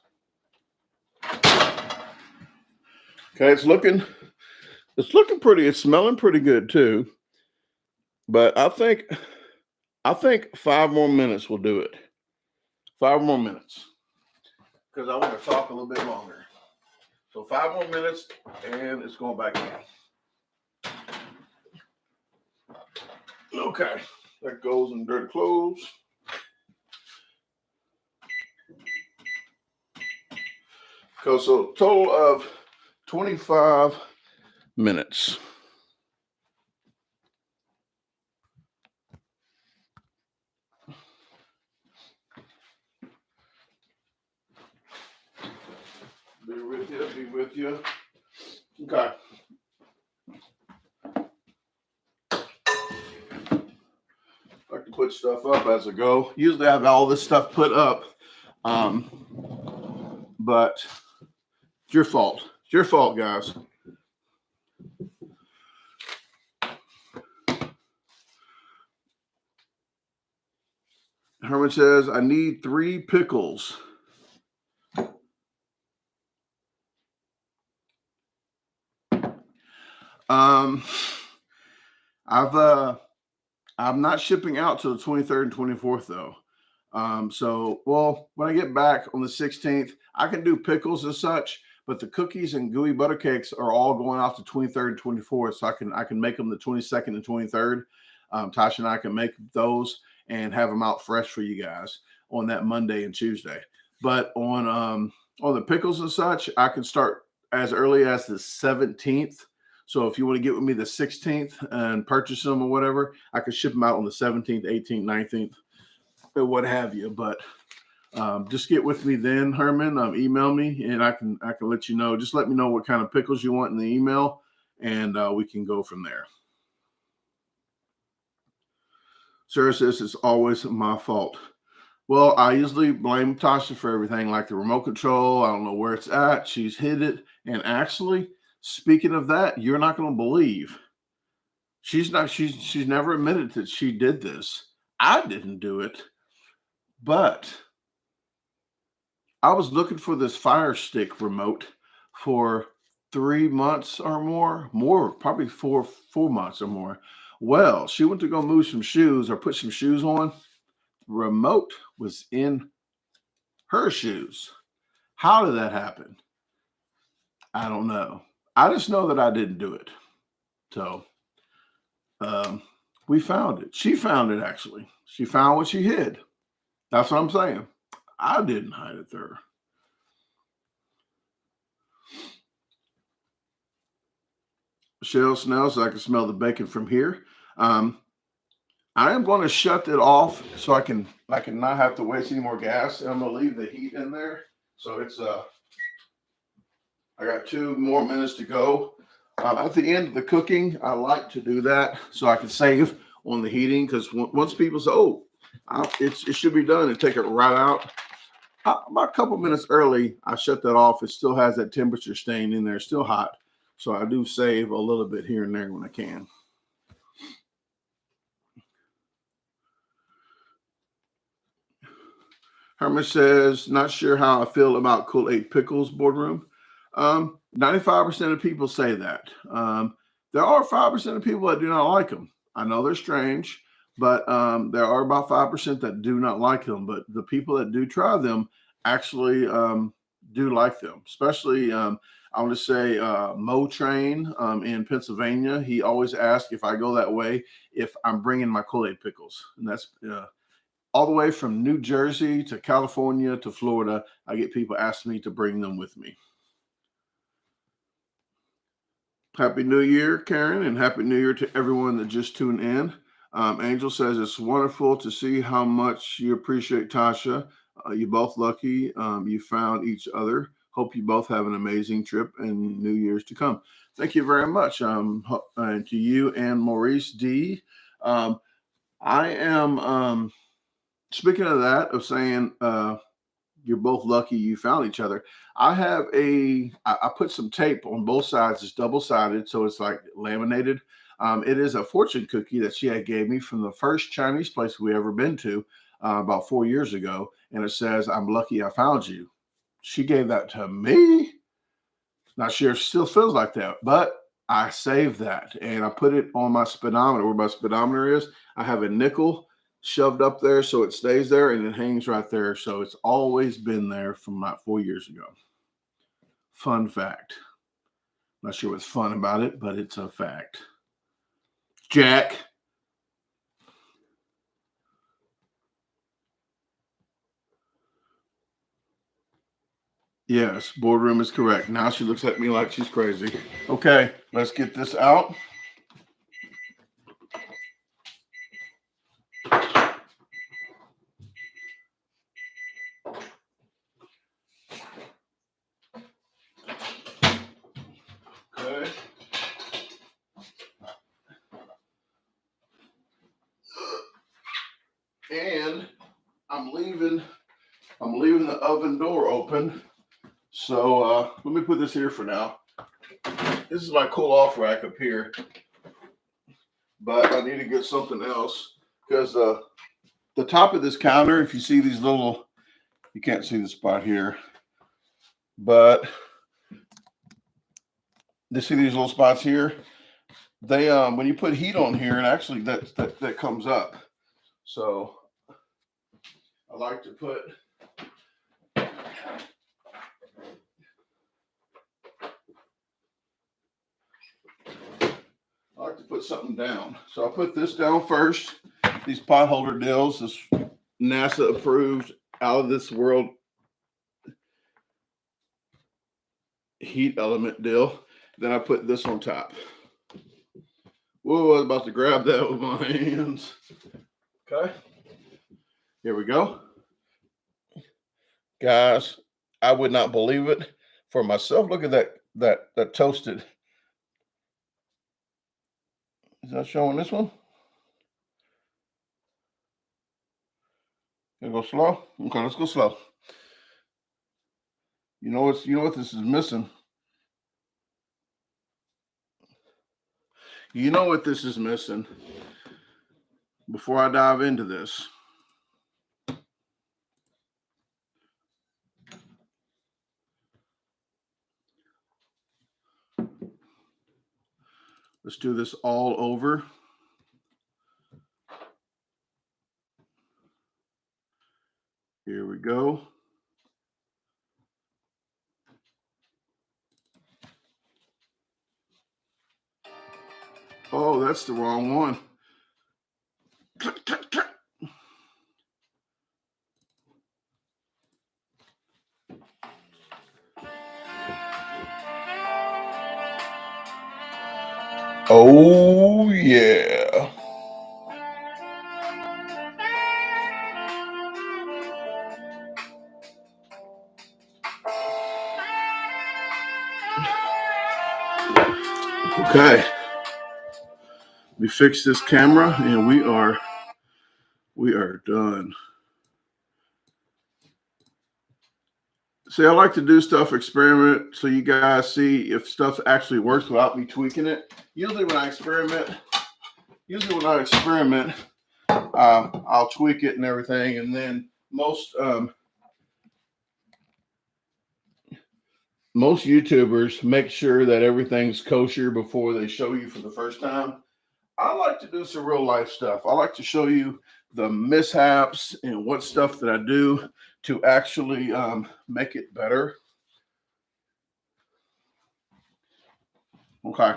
Speaker 1: Okay, it's looking pretty. It's smelling pretty good too. But I think 5 more minutes will do it. 5 more minutes. Because I want to talk a little bit longer. So 5 more minutes and it's going back in. Okay. That goes in dirty clothes. Okay, so total of 25 minutes. Be with you. Okay. I can put stuff up as I go. Usually I have all this stuff put up. But it's your fault. It's your fault, guys. Herman says, I need 3 pickles. I'm not shipping out till the 23rd and 24th though. So when I get back on the 16th, I can do pickles and such, but the cookies and gooey butter cakes are all going out the 23rd and 24th. So I can make them the 22nd and 23rd. Tasha and I can make those and have them out fresh for you guys on that Monday and Tuesday. But on the pickles and such, I can start as early as the 17th. So if you want to get with me the 16th and purchase them or whatever, I could ship them out on the 17th, 18th, 19th, or what have you. But just get with me then, Herman. Email me and I can let you know. Just let me know what kind of pickles you want in the email, and we can go from there. Sarah says it's always my fault. Well, I usually blame Tasha for everything, like the remote control. I don't know where it's at. She's hid it. And actually, speaking of that, you're not going to believe. She's never admitted that she did this. I didn't do it. But I was looking for this Fire Stick remote for 3 months or more, probably four months or more. Well, she went to go move some shoes or put some shoes on. Remote was in her shoes. How did that happen? I don't know. I just know that I didn't do it. So we found it. She found it, actually. She found what she hid. That's what I'm saying. I didn't hide it there. Michelle Snell, so I can smell the bacon from here. I am going to shut it off so I can not have to waste any more gas. And I'm going to leave the heat in there. So it's I got 2 more minutes to go. At the end of the cooking, I like to do that so I can save on the heating, because once people say, "Oh, it should be done," and take it right out, about a couple minutes early, I shut that off. It still has that temperature stain in there, still hot. So I do save a little bit here and there when I can. Herman says, not sure how I feel about Kool-Aid Pickles boardroom. 95% of people say that. There are 5% of people that do not like them. I know they're strange, but there are about 5% that do not like them. But the people that do try them actually do like them, especially I want to say Mo Train in Pennsylvania. He always asks if I go that way if I'm bringing my Kool-Aid pickles, and that's all the way from New Jersey to California to Florida. I get people asking me to bring them with me. Happy New Year, Karen, and Happy New Year to everyone that just tuned in. Angel says it's wonderful to see how much you appreciate Tasha. You're both lucky you found each other. Hope you both have an amazing trip and New Year's to come. Thank you very much. And to you and Maurice D. I am, speaking of that, of saying you're both lucky you found each other. I put some tape on both sides. It's double-sided, so it's like laminated. It is a fortune cookie that she had gave me from the first Chinese place we ever been to about 4 years ago. And it says, "I'm lucky I found you." She gave that to me. Not sure if it still feels like that, but I saved that and I put it on my speedometer. Where my speedometer is, I have a nickel shoved up there so it stays there and it hangs right there. So it's always been there from about 4 years ago. Fun fact. Not sure what's fun about it, but it's a fact. Jack. Yes, boardroom is correct. Now she looks at me like she's crazy. Okay, let's get this out. Okay. And I'm leaving the oven door open. So let me put this here for now. This is my cool off rack up here. But I need to get something else because the top of this counter, if you see these little, you can't see the spot here, but you see these little spots here? They when you put heat on here, and actually that comes up. So I like to put something down. So I put this down first. These pot holder deals, this NASA approved, out of this world heat element deal. Then I put this on top. Whoa, I was about to grab that with my hands. Okay. Here we go. Guys, I would not believe it for myself. Look at that toasted. Is that showing this one? Gonna go slow? Okay, let's go slow. You know what this is missing? You know what this is missing before I dive into this. Let's do this all over. Here we go. Oh, that's the wrong one. Oh, yeah. Okay. We fix this camera and we are done. See, I like to do stuff, experiment, so you guys see if stuff actually works without me tweaking it. Usually when I experiment, I'll tweak it and everything, and then most YouTubers make sure that everything's kosher before they show you for the first time. I like to do some real life stuff. I like to show you the mishaps and what stuff that I do to actually make it better. Okay.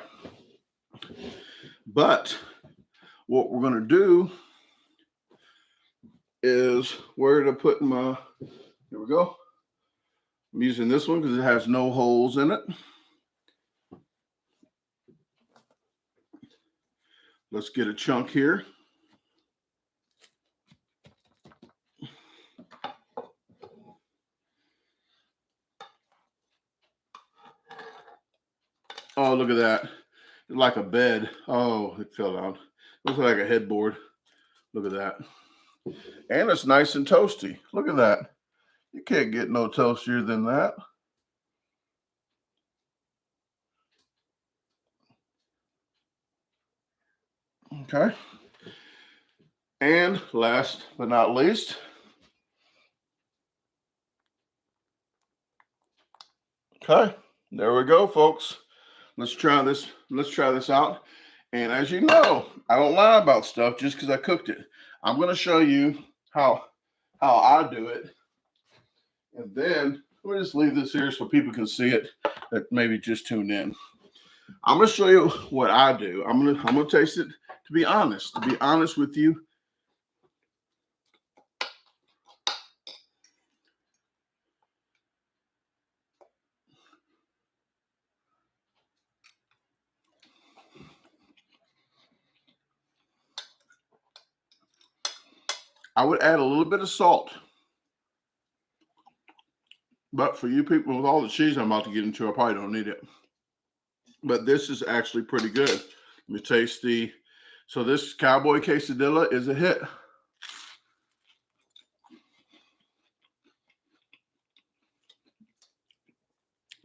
Speaker 1: But what we're going to do is where to put my, here we go. I'm using this one because it has no holes in it. Let's get a chunk here. Oh, look at that. It's like a bed. Oh, it fell down. Looks like a headboard. Look at that. And it's nice and toasty. Look at that. You can't get no toastier than that. Okay. And last but not least, okay, there we go, folks. Let's try this. Let's try this out. And as you know, I don't lie about stuff just because I cooked it. I'm going to show you how I do it. And then we'll just leave this here so people can see it that maybe just tuned in. I'm going to show you what I do. I'm going to taste it to be honest with you. I would add a little bit of salt. But for you people with all the cheese I'm about to get into, I probably don't need it. But this is actually pretty good. Let me taste the, so this Cowboy Quesadilla is a hit.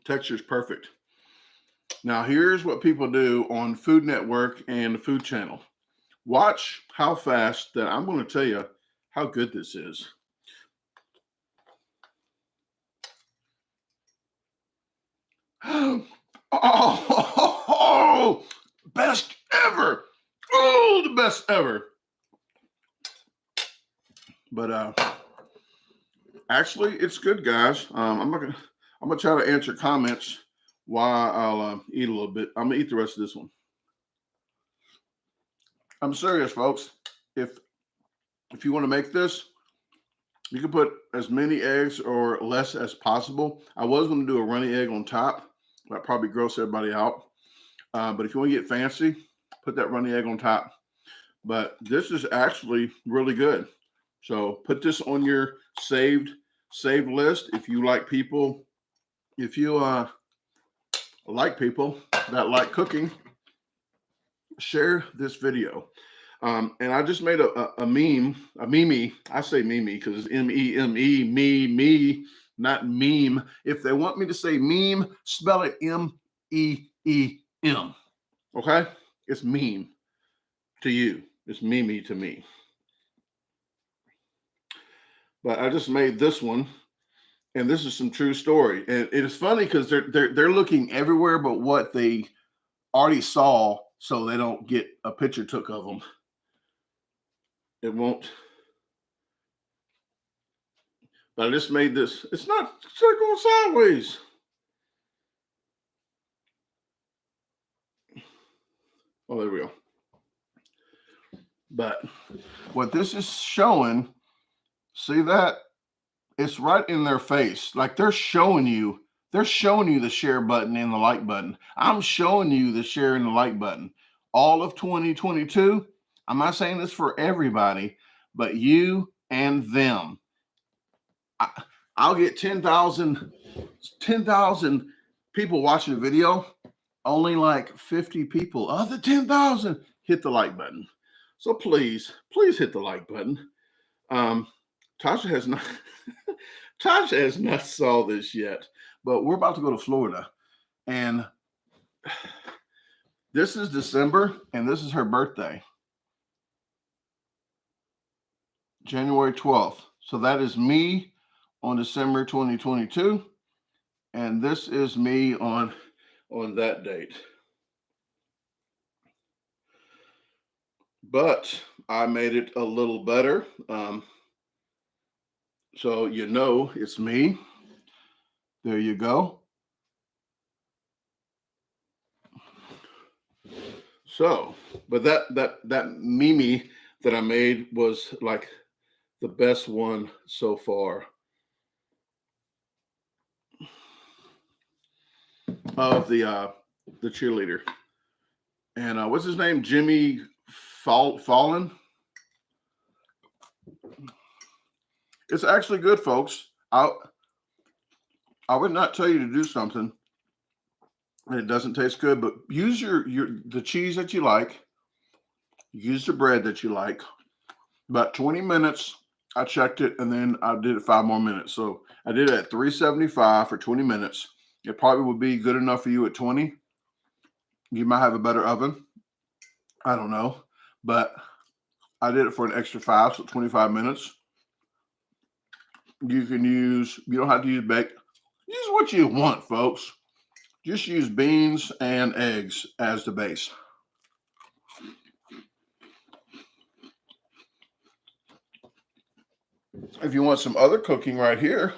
Speaker 1: Texture is perfect. Now here's what people do on Food Network and the Food Channel. Watch how fast that I'm going to tell you how good this is. Oh, best ever. Oh, the best ever. But actually, it's good, guys. I'm gonna try to answer comments while I'll eat a little bit. I'm gonna eat the rest of this one. I'm serious, folks. If you want to make this, you can put as many eggs or less as possible. I was going to do a runny egg on top. That probably gross everybody out. But if you want to get fancy, put that runny egg on top. But this is actually really good. So put this on your saved list. If you like people, like people that like cooking, share this video. And I just made a meme. I say meme because it's M-E-M-E, me, not meme. If they want me to say meme, spell it M-E-E-M. Okay? It's meme to you. It's meme to me. But I just made this one, and this is some true story. And it is funny because they're looking everywhere but what they already saw, so they don't get a picture took of them. It won't. But I just made this. It's not going sideways. Oh, there we go. But what this is showing, see that? It's right in their face. Like they're showing you the share button and the like button. I'm showing you the share and the like button. All of 2022. I'm not saying this for everybody, but you and them. I'll get 10,000 people watching the video. Only like 50 people of the 10,000 hit the like button. So please hit the like button. Tasha has not Tasha has not saw this yet, but we're about to go to Florida, and this is December, and this is her birthday, January 12th. So that is me on December 2022, and this is me on that date. But I made it a little better. So you know it's me. There you go. So, but that Mimi that I made was like the best one so far of the cheerleader. And what's his name? Jimmy Fallon. It's actually good, folks. I would not tell you to do something and it doesn't taste good, but use the cheese that you like. Use the bread that you like. About 20 minutes. I checked it, and then I did it 5 more minutes. So I did it at 375 for 20 minutes. It probably would be good enough for you at 20. You might have a better oven. I don't know. But I did it for an extra 5, so 25 minutes. You don't have to use bacon. Use what you want, folks. Just use beans and eggs as the base. If you want some other cooking right here,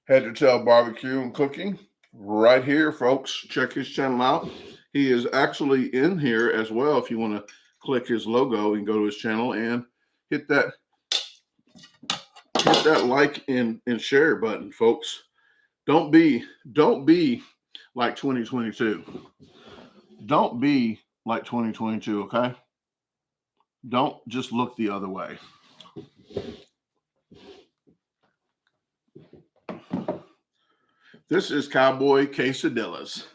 Speaker 1: Head to Tail Barbecue and Cooking right here, folks. Check his channel out. He is actually in here as well. If you want to click his logo and go to his channel and hit that like and share button, folks. Don't be like 2022. Don't be like 2022, okay? Don't just look the other way. This is Cowboy Quesadillas.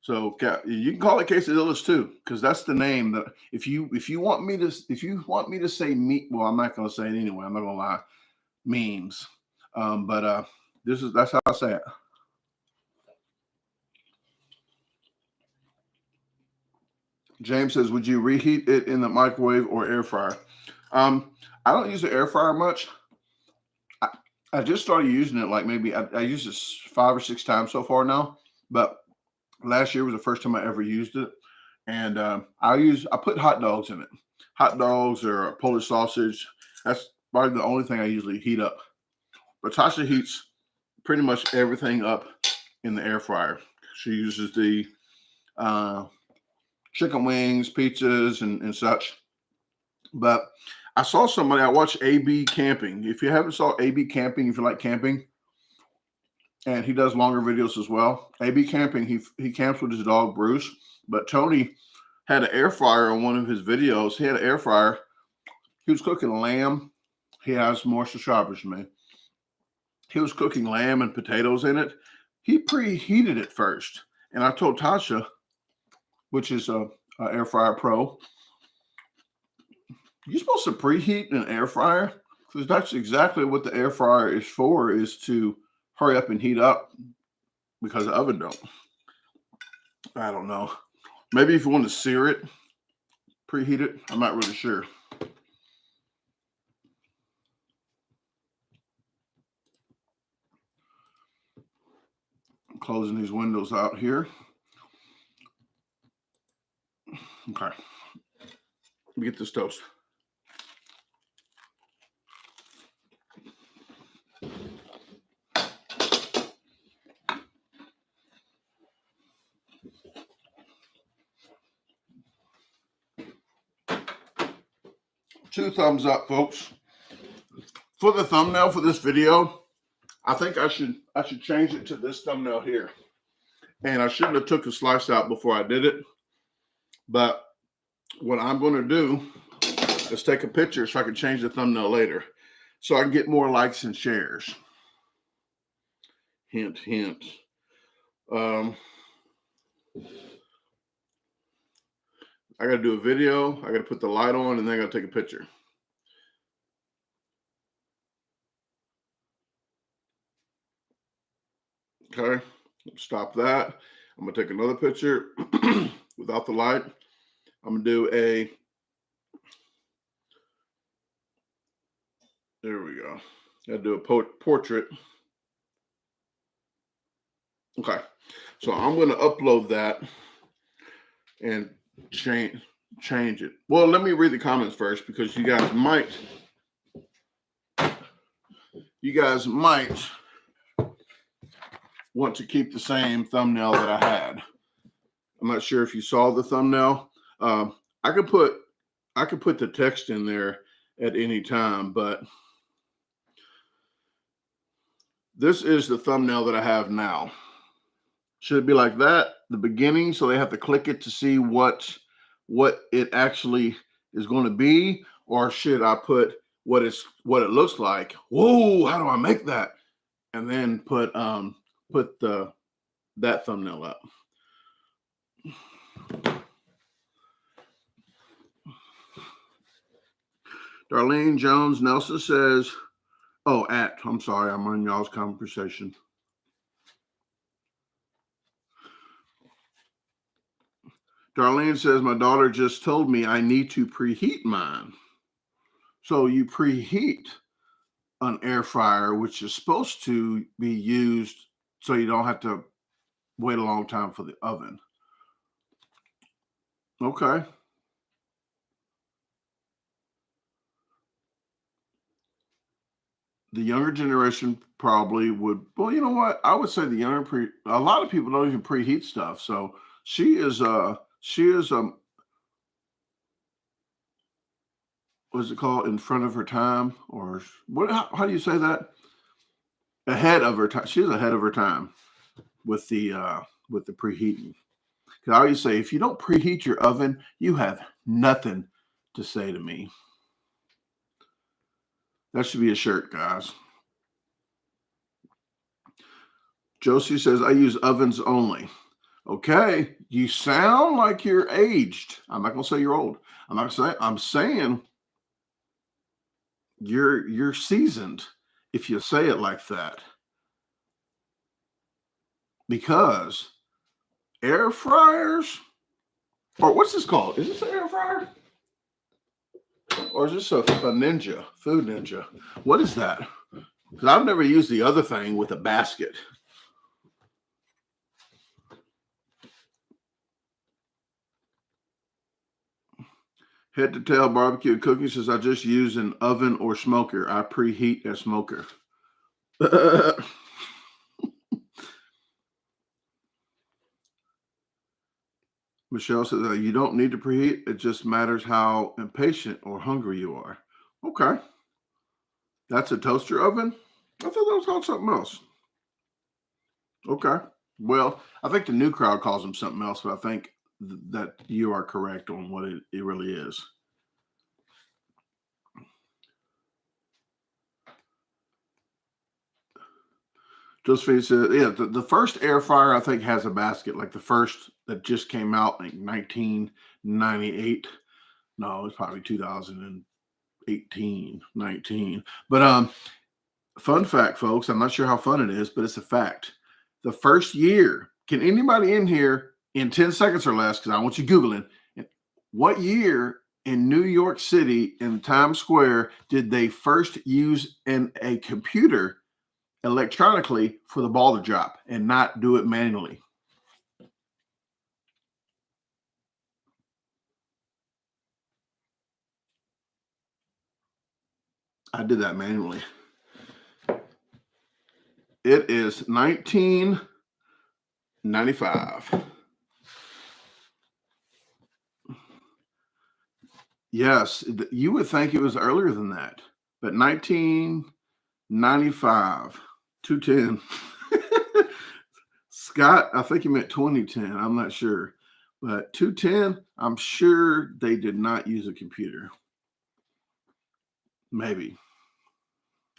Speaker 1: So you can call it Quesadillas too, because that's the name. That if you want me to say meat, well, I'm not going to say it anyway. I'm not going to lie. Memes, but that's how I say it. James says, "Would you reheat it in the microwave or air fryer?" I don't use the air fryer much. I just started using it like maybe I used it 5 or 6 times so far now, but last year was the first time I ever used it, and I put hot dogs in it, hot dogs or Polish sausage. That's probably the only thing I usually heat up. But Tasha heats pretty much everything up in the air fryer. She uses the chicken wings, pizzas, and such. But I saw somebody, I watched AB Camping. If you haven't saw AB Camping, if you like camping, and he does longer videos as well. AB Camping, he camps with his dog, Bruce. But Tony had an air fryer on one of his videos. He had an air fryer. He was cooking lamb. He has more subscribers than me. He was cooking lamb and potatoes in it. He preheated it first. And I told Tasha, which is a air fryer pro, you're supposed to preheat an air fryer, because that's exactly what the air fryer is for, is to hurry up and heat up, because the oven don't. I don't know. Maybe if you want to sear it, preheat it. I'm not really sure. I'm closing these windows out here. Okay. Let me get this toast. Two thumbs up, folks. For the thumbnail for this video, I think I should change it to this thumbnail here. And I shouldn't have took a slice out before I did it. But what I'm going to do is take a picture so I can change the thumbnail later, so I can get more likes and shares. Hint, hint. I got to do a video. I got to put the light on, and then I got to take a picture. Okay, stop that. I'm gonna take another picture without the light. I'm gonna do a. There we go. Got to do a portrait. Okay, so I'm gonna upload that and change it. Well, let me read the comments first because you guys might want to keep the same thumbnail that I had. I'm not sure if you saw the thumbnail. I could put the text in there at any time, but this is the thumbnail that I have now. Should it be like that, the beginning, so they have to click it to see what it actually is going to be, or should I put what it looks like? Whoa, how do I make that? And then put that thumbnail up. Darlene Jones Nelson says, oh, I'm sorry, I'm on y'all's conversation. Darlene says, my daughter just told me I need to preheat mine. So you preheat an air fryer, which is supposed to be used so you don't have to wait a long time for the oven. Okay. The younger generation probably would. Well, you know what? I would say a lot of people don't even preheat stuff. So she is what's it called? In front of her time, or what? How do you say that? Ahead of her time. She's ahead of her time with the preheating. Because I always say, if you don't preheat your oven, you have nothing to say to me. That should be a shirt, guys. Josie says, I use ovens only. Okay, you sound like you're aged. I'm not gonna say you're old. I'm saying you're seasoned if you say it like that. Because air fryers, or what's this called? Is this an air fryer? Or is this a ninja, food ninja? What is that? Because I've never used the other thing with a basket. Head to Tail Barbecue and Cooking says, I just use an oven or smoker. I preheat a smoker. Michelle says, you don't need to preheat. It just matters how impatient or hungry you are. Okay. That's a toaster oven? I thought that was called something else. Okay. Well, I think the new crowd calls them something else, but I think that you are correct on what it really is. Josephine said, yeah, the first air fryer I think has a basket, like the first that just came out like 1998. No, it's probably 2018, 19. But fun fact, folks, I'm not sure how fun it is, but it's a fact. The first year, can anybody in here in 10 seconds or less, because I want you Googling, what year in New York City in Times Square did they first use a computer electronically for the ball to drop and not do it manually? I did that manually. It is 1995. Yes, you would think it was earlier than that, but 1995, 210. Scott, I think you meant 2010. I'm not sure, but 210, I'm sure they did not use a computer. Maybe.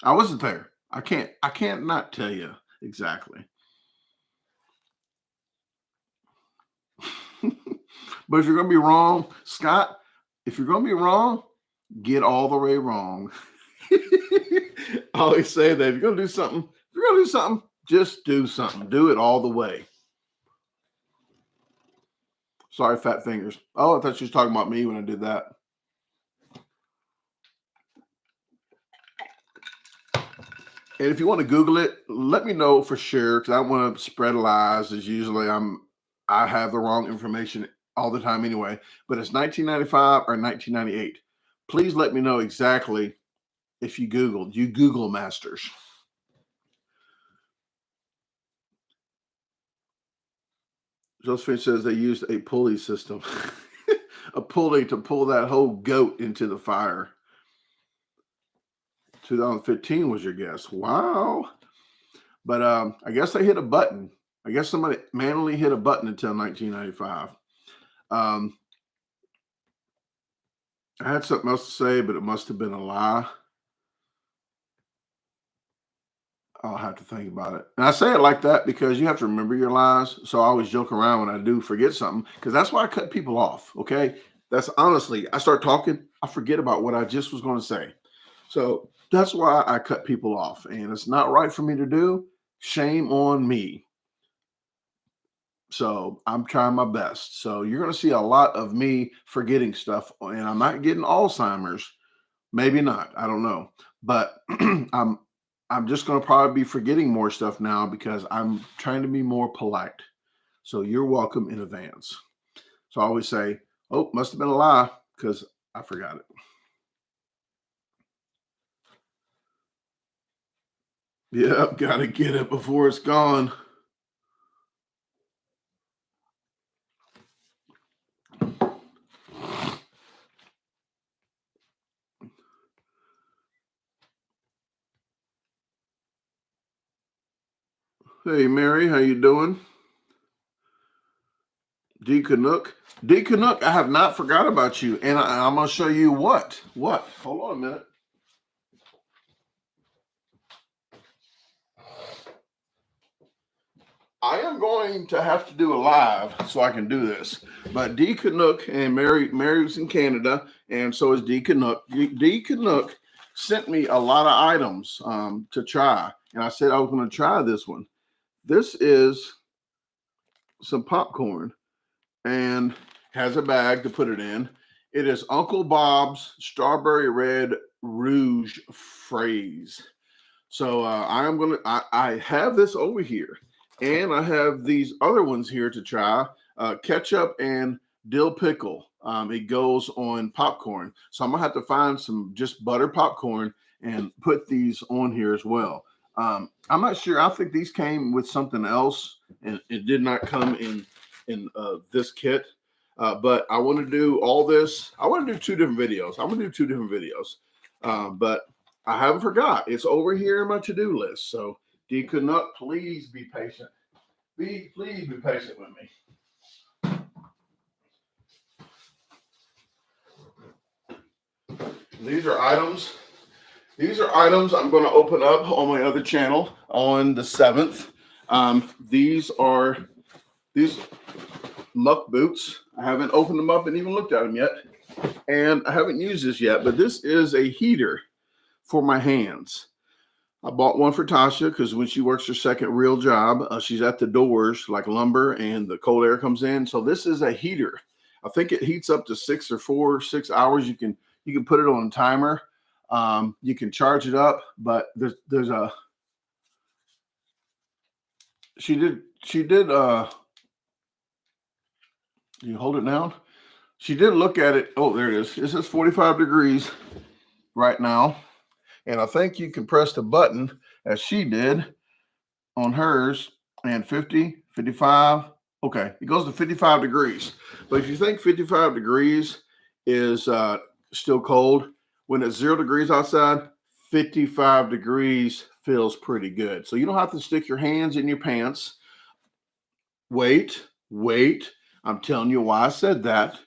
Speaker 1: I wasn't there. I can't not tell you exactly. But if you're going to be wrong, Scott, if you're going to be wrong, get all the way wrong. I always say that if you're going to do something, just do something. Do it all the way. Sorry, fat fingers. Oh, I thought you was talking about me when I did that. And if you want to Google it, let me know for sure, because I want to spread lies. As usually I have the wrong information all the time anyway. But it's 1995 or 1998. Please let me know exactly if you Googled. You Google masters. Josephine says they used a pulley system, a pulley to pull that whole goat into the fire. 2015 was your guess. Wow. But I guess they hit a button. I guess somebody manually hit a button until 1995. I had something else to say, but it must have been a lie. I'll have to think about it. And I say it like that because you have to remember your lies. So I always joke around when I do forget something, because that's why I cut people off. Okay. That's honestly, I start talking, I forget about what I just was going to say. So that's why I cut people off. And it's not right for me to do. Shame on me. So I'm trying my best. So you're going to see a lot of me forgetting stuff, and I'm not getting Alzheimer's. Maybe not. I don't know. But I'm just going to probably be forgetting more stuff now because I'm trying to be more polite. So you're welcome in advance. So I always say, oh, must have been a lie because I forgot it. Yep, got to get it before it's gone. Hey, Mary, how you doing? D. Canuck. D. Canuck, I have not forgot about you. And I'm going to show you what. What? Hold on a minute. I am going to have to do a live so I can do this. But D. Canuck and Mary's in Canada, and so is D. Canuck. D. Canuck sent me a lot of items to try. And I said I was going to try this one. This is some popcorn and has a bag to put it in. It is Uncle Bob's Strawberry Red Rouge Phrase. So I have this over here, and I have these other ones here to try. Ketchup and dill pickle. It goes on popcorn. So I'm gonna have to find some just butter popcorn and put these on here as well. I'm not sure. I think these came with something else, and it did not come in this kit. But I want to do all this. I want to do two different videos. I'm gonna do two different videos. But I haven't forgot. It's over here in my to-do list. So D. Canuck, please be patient. Please be patient with me. These are items. These are items I'm going to open up on my other channel on the 7th. These muck boots. I haven't opened them up and even looked at them yet. And I haven't used this yet, but this is a heater for my hands. I bought one for Tasha because when she works her second real job, she's at the doors like lumber and the cold air comes in. So this is a heater. I think it heats up to 6 hours. You can put it on a timer. You can charge it up, but there's a she did you hold it down. She did look at it. Oh, there it is. It says 45 degrees right now. And I think you can press the button as she did on hers, and 50, 55. Okay, it goes to 55 degrees. But if you think 55 degrees is still cold, when it's 0 degrees outside, 55 degrees feels pretty good. So you don't have to stick your hands in your pants. Wait. I'm telling you why I said that.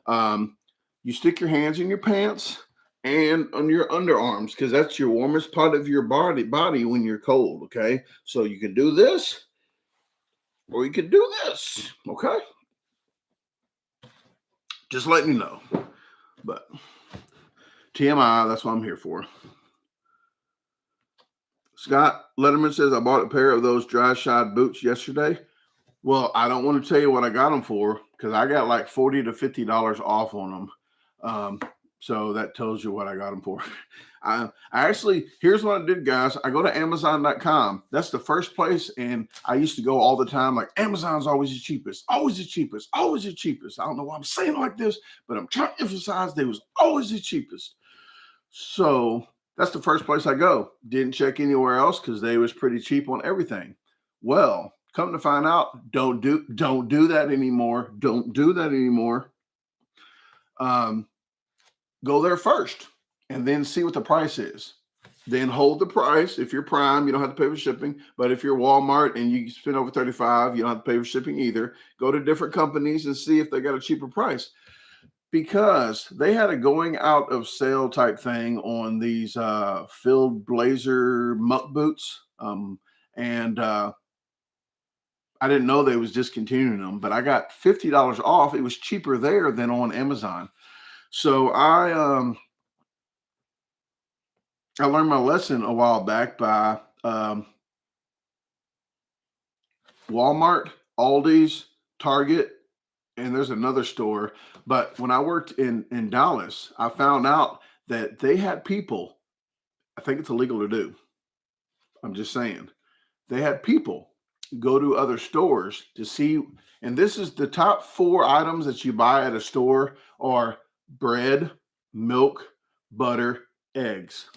Speaker 1: You stick your hands in your pants and on your underarms, because that's your warmest part of your body when you're cold. Okay, so you can do this or you can do this. Okay, Just letting you know. But TMI, that's what I'm here for. Scott Letterman says, I bought a pair of those dry shod boots yesterday. Well, I don't want to tell you what I got them for because I got like $40 to $50 off on them. So that tells you what I got them for. I actually, here's what I did, guys. I go to Amazon.com. That's the first place. And I used to go all the time, like Amazon's always the cheapest, always the cheapest, always the cheapest. I don't know why I'm saying like this, but I'm trying to emphasize they was always the cheapest. So that's the first place I go. Didn't check anywhere else because they was pretty cheap on everything. Well, come to find out, don't do that anymore. Don't do that anymore. Go there first and then see what the price is. Then hold the price. If you're Prime, you don't have to pay for shipping. But if you're Walmart and you spend over $35, you don't have to pay for shipping either. Go to different companies and see if they got a cheaper price. Because they had a going out of sale type thing on these Field Blazer muck boots. And I didn't know they was discontinuing them, but I got $50 off. It was cheaper there than on Amazon. So I learned my lesson a while back by Walmart, Aldi's, Target, and there's another store. But when I worked in Dallas, I found out that they had people, I think it's illegal to do. I'm just saying. They had people go to other stores to see, and this is the top 4 items that you buy at a store are bread, milk, butter, eggs.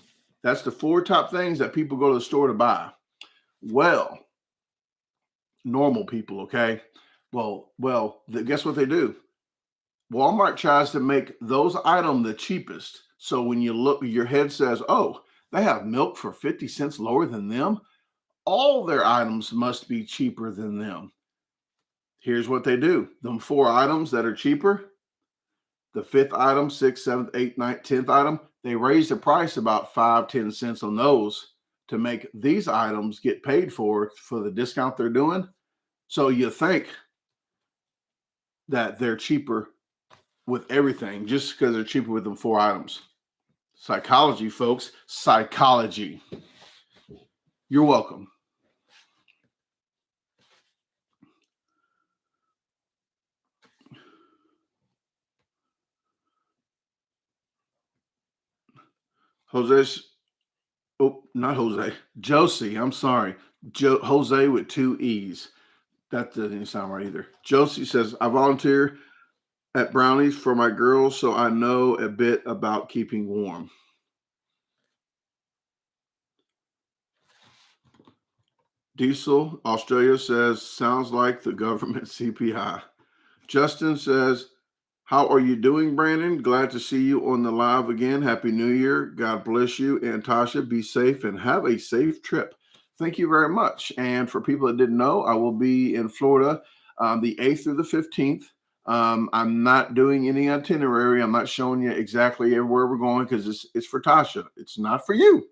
Speaker 1: That's the 4 top things that people go to the store to buy. Well, normal people, okay? Well, guess what they do? Walmart tries to make those items the cheapest. So when you look, your head says, oh, they have milk for 50 cents lower than them. All their items must be cheaper than them. Here's what they do. Them 4 items that are cheaper, the 5th item, 6th, 7th, 8th, 9th, 10th item, they raise the price about 5-10 cents on those to make these items get paid for the discount they're doing. So you think that they're cheaper with everything just because they're cheaper with them 4 items. Psychology, folks. Psychology. You're welcome. Josie, I'm sorry. Jose with 2 E's. That doesn't sound right either. Josie says, I volunteer at Brownies for my girls, so I know a bit about keeping warm. Diesel, Australia says, sounds like the government CPI. Justin says, how are you doing, Brandon? Glad to see you on the live again. Happy New Year. God bless you. And Tasha, be safe and have a safe trip. Thank you very much. And for people that didn't know, I will be in Florida the 8th through the 15th. I'm not doing any itinerary. I'm not showing you exactly everywhere we're going because it's for Tasha. It's not for you.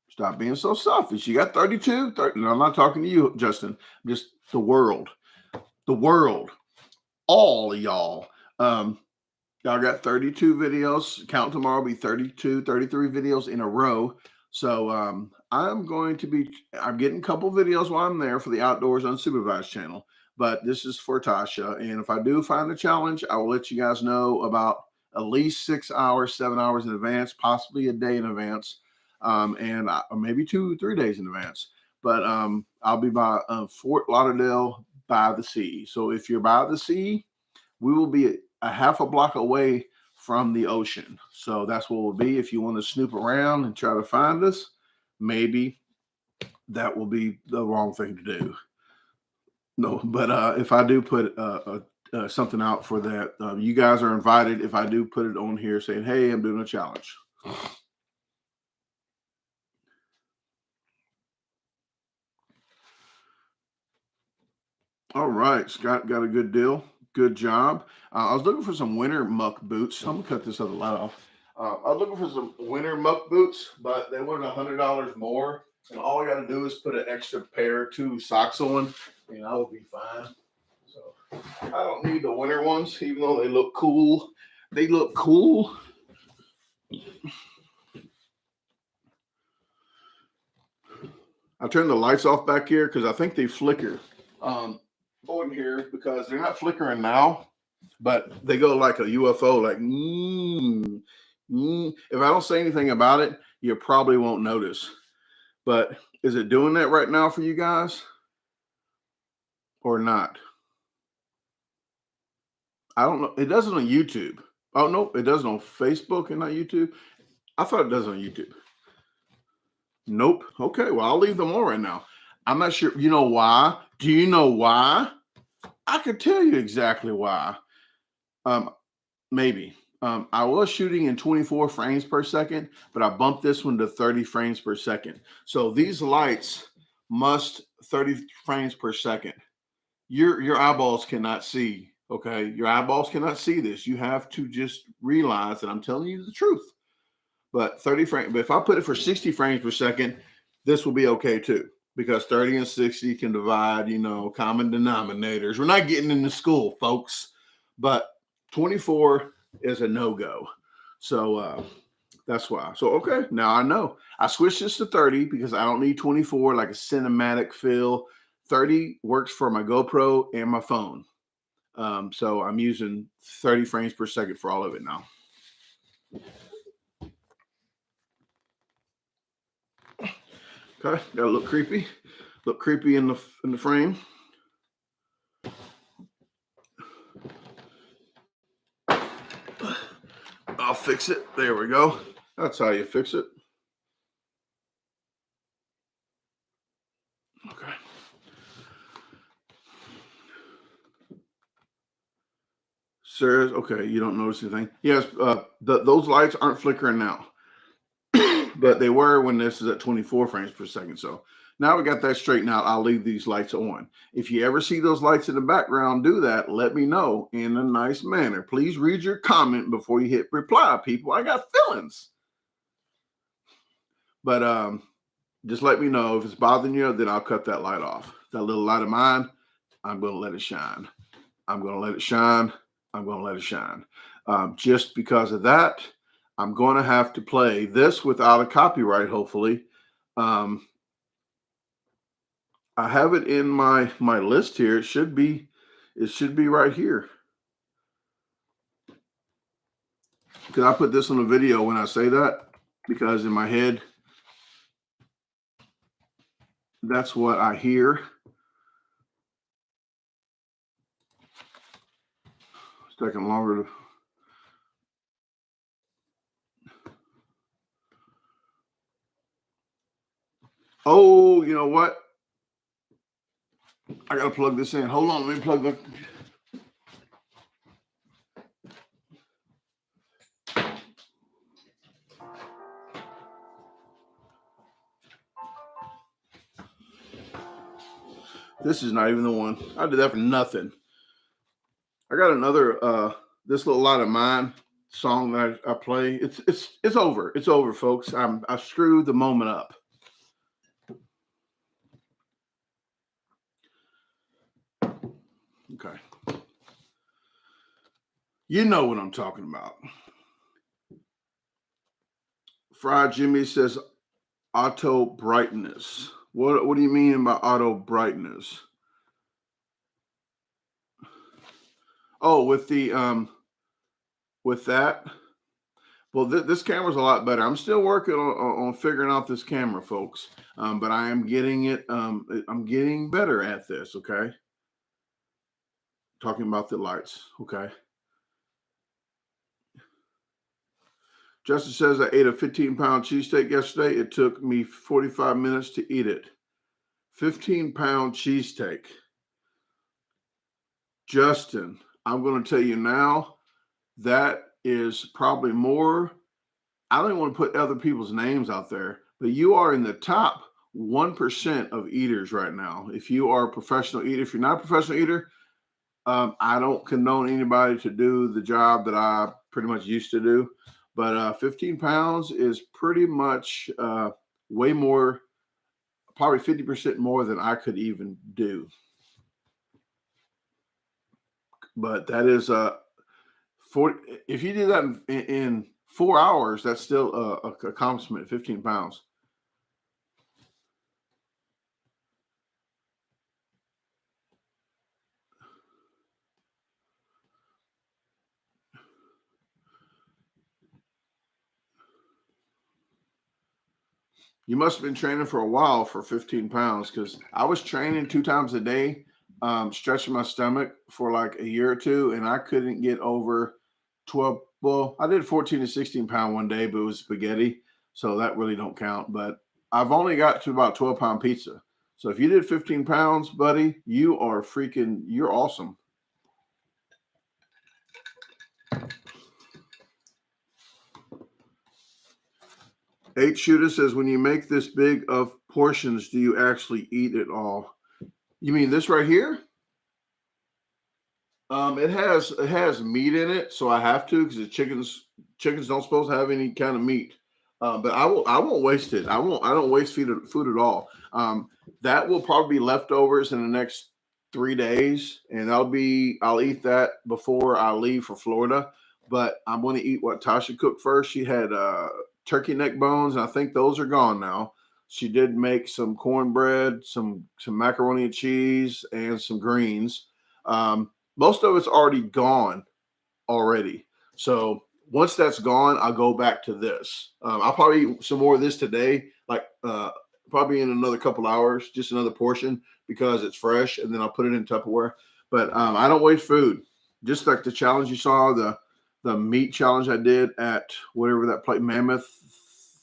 Speaker 1: Stop being so selfish. You got 32, 30. No, I'm not talking to you, Justin. Just the world. The world. All of y'all. Y'all got 32 videos. Count tomorrow will be 32, 33 videos in a row. So I'm getting a couple videos while I'm there for the Outdoors Unsupervised channel. But this is for Tasha. And if I do find a challenge, I will let you guys know about at least 6 hours, 7 hours in advance, possibly a day in advance, and maybe 2-3 days in advance. But I'll be by Fort Lauderdale by the sea. So if you're by the sea, we will be a half a block away from the ocean. So that's what we'll be. If you want to snoop around and try to find us, maybe that will be the wrong thing to do. No, but if I do put something out for that, you guys are invited. If I do put it on here saying, hey, I'm doing a challenge. All right, Scott got a good deal. Good job. I was looking for some winter muck boots. I'm gonna cut this other light off. I was looking for some winter muck boots, but they wanted $100 more. And all I got to do is put an extra pair of 2 socks on, and I will be fine. So I don't need the winter ones, even though they look cool. They look cool. I'll turn the lights off back here because I think they flicker on here because they're not flickering now, but they go like a UFO, like If I don't say anything about it, you probably won't notice. But is it doing that right now for you guys or not? I don't know. It does it on YouTube. Oh, no, it does it on Facebook and not YouTube. I thought it does on YouTube. Nope. Okay, well, I'll leave them on right now. I'm not sure. You know why? Do you know why? I could tell you exactly why. Maybe. I was shooting in 24 frames per second, but I bumped this one to 30 frames per second. So these lights must 30 frames per second. Your eyeballs cannot see. Okay, your eyeballs cannot see this. You have to just realize that I'm telling you the truth. But 30 frames. But if I put it for 60 frames per second, this will be okay too, because 30 and 60 can divide. Common denominators. We're not getting into school, folks. But 24 is a no-go. So that's why. So, okay, now I know. I switched this to 30 because I don't need 24 like a cinematic feel. 30 works for my GoPro and my phone. So I'm using 30 frames per second for all of it now. Okay, got to look creepy. Look creepy in the frame. I'll fix it. There we go. That's how you fix it. Okay. Sarah's okay. You don't notice anything. Yes, those lights aren't flickering now, but they were when this is at 24 frames per second. So now we got that straightened out. I'll leave these lights on. If you ever see those lights in the background do that, let me know in a nice manner. Please read your comment before you hit reply, people. I got feelings. But just let me know if it's bothering you, then I'll cut that light off. That little light of mine, I'm going to let it shine. I'm going to let it shine. I'm going to let it shine. Just because of that, I'm going to have to play this without a copyright, hopefully. I have it in my list here. It should be right here. Can I put this on a video when I say that? Because in my head, that's what I hear. It's taking longer to. Oh, you know what? I got to plug this in. Hold on. Let me plug the. This is not even the one. I did that for nothing. I got another this little light of mine song that I play. It's over. It's over, folks. I screwed the moment up. Okay. You know what I'm talking about. Fried Jimmy says auto brightness. What do you mean by auto brightness? Oh, with the with that. Well, this camera's a lot better. I'm still working on figuring out this camera, folks. But I am getting it. I'm getting better at this. Okay. Talking about the lights. Okay. Justin says I ate a 15-pound cheesesteak yesterday. It took me 45 minutes to eat it. 15-pound cheesesteak. Justin, I'm going to tell you now, that is probably more. I don't even want to put other people's names out there, but you are in the top 1% of eaters right now. If you are a professional eater, if you're not a professional eater, I don't condone anybody to do the job that I pretty much used to do. But 15 pounds is pretty much way more, probably 50% more than I could even do. But that is 40. If you do that in 4 hours, that's still a accomplishment. 15 pounds. You must have been training for a while for 15 pounds, because I was training 2 times a day, stretching my stomach for like a year or two, and I couldn't get over 12. Well, I did 14 to 16 pound one day, but it was spaghetti. So that really don't count. But I've only got to about 12-pound pizza. So if you did 15 pounds, buddy, you're awesome. 8 Shooter says, when you make this big of portions, do you actually eat it all? You mean this right here? It has meat in it, so I have to, because the chickens don't supposed to have any kind of meat. But I won't waste it. I don't waste food at all. That will probably be leftovers in the next 3 days, and I'll eat that before I leave for Florida. But I'm going to eat what Tasha cooked first. She had turkey neck bones, and I think those are gone now. She did make some cornbread, some macaroni and cheese, and some greens. Most of it's already gone already. So once that's gone, I'll go back to this. I'll probably eat some more of this today, like probably in another couple hours, just another portion, because it's fresh, and then I'll put it in Tupperware. But I don't waste food. Just like the challenge you saw, the meat challenge I did at whatever that plate, Mammoth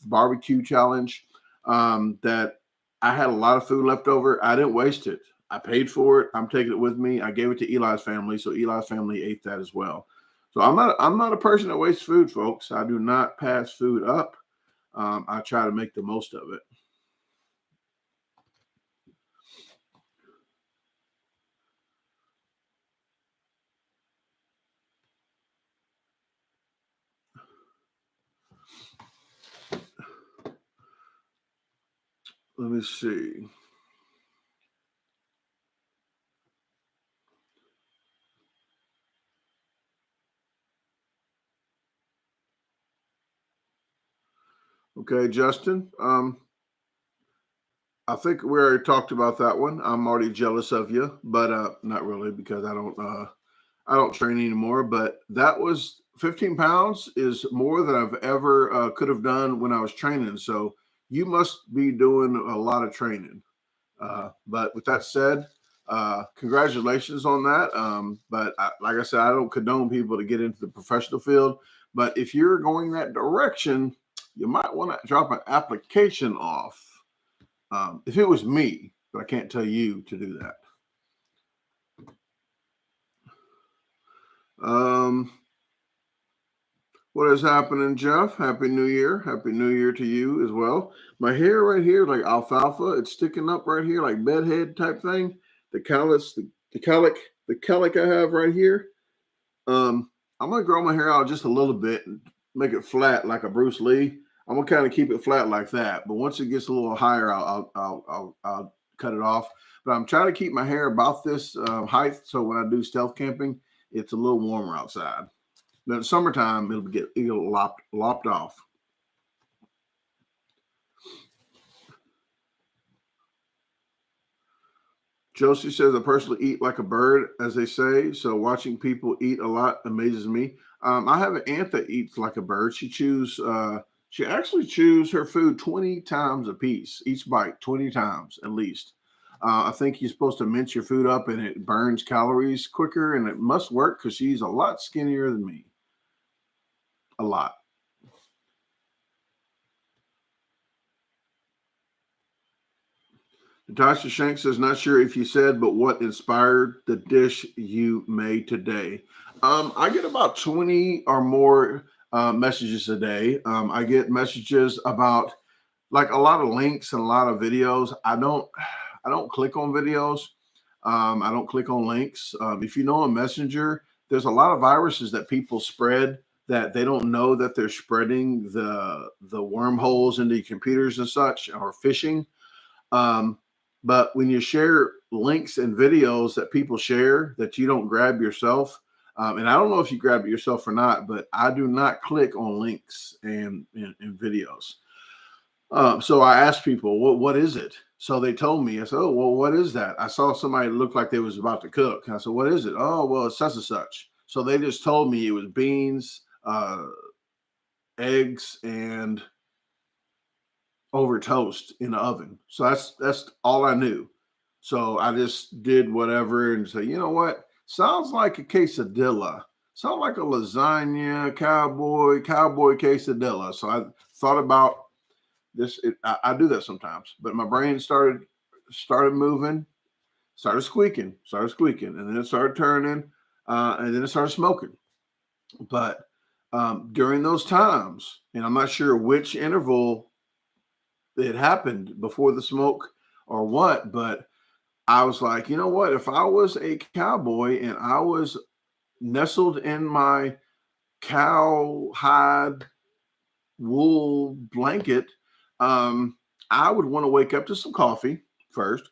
Speaker 1: barbecue challenge, that I had a lot of food left over. I didn't waste it. I paid for it. I'm taking it with me. I gave it to Eli's family, so Eli's family ate that as well. So I'm not a person that wastes food, folks. I do not pass food up. I try to make the most of it. Let me see. Okay, Justin. I think we already talked about that one. I'm already jealous of you, but not really, because I don't train anymore. But that was 15 pounds is more than I've ever could have done when I was training. So you must be doing a lot of training. But with that said, congratulations on that. Like I said, I don't condone people to get into the professional field. But if you're going that direction, you might want to drop an application off. If it was me, but I can't tell you to do that. What is happening, Jeff? Happy New Year. Happy New Year to you as well. My hair right here, like alfalfa, it's sticking up right here, like bedhead type thing. The callus, the calic I have right here. I'm gonna grow my hair out just a little bit and make it flat like a Bruce Lee. I'm gonna kind of keep it flat like that. But once it gets a little higher, I'll cut it off. But I'm trying to keep my hair about this height, so when I do stealth camping, it's a little warmer outside. Then summertime, it'll lopped off. Josie says, I personally eat like a bird, as they say. So watching people eat a lot amazes me. I have an aunt that eats like a bird. She actually chews her food 20 times a piece, each bite, 20 times at least. I think you're supposed to mince your food up and it burns calories quicker, and it must work because she's a lot skinnier than me. A lot. Natasha Shank says, not sure if you said, but what inspired the dish you made today? I get about 20 or more messages a day. I get messages about like a lot of links and a lot of videos. I don't click on videos. I don't click on links. If you know a messenger, there's a lot of viruses that people spread that they don't know that they're spreading the wormholes into computers and such, or phishing. But when you share links and videos that people share that you don't grab yourself. And I don't know if you grab it yourself or not, but I do not click on links and videos. So I asked people, what is it? So they told me. I said, oh, well, what is that? I saw somebody look like they was about to cook. And I said, what is it? Oh, well, it's such and such. So they just told me it was beans, eggs, and over toast in the oven. So that's all I knew. So I just did whatever and say, you know what? Sounds like a quesadilla. Sounds like a lasagna, cowboy quesadilla. So I thought about this. I do that sometimes, but my brain started moving, started squeaking, and then it started turning, and then it started smoking. But during those times, and I'm not sure which interval it happened before the smoke or what, but I was like, you know what? If I was a cowboy and I was nestled in my cowhide wool blanket, I would want to wake up to some coffee first,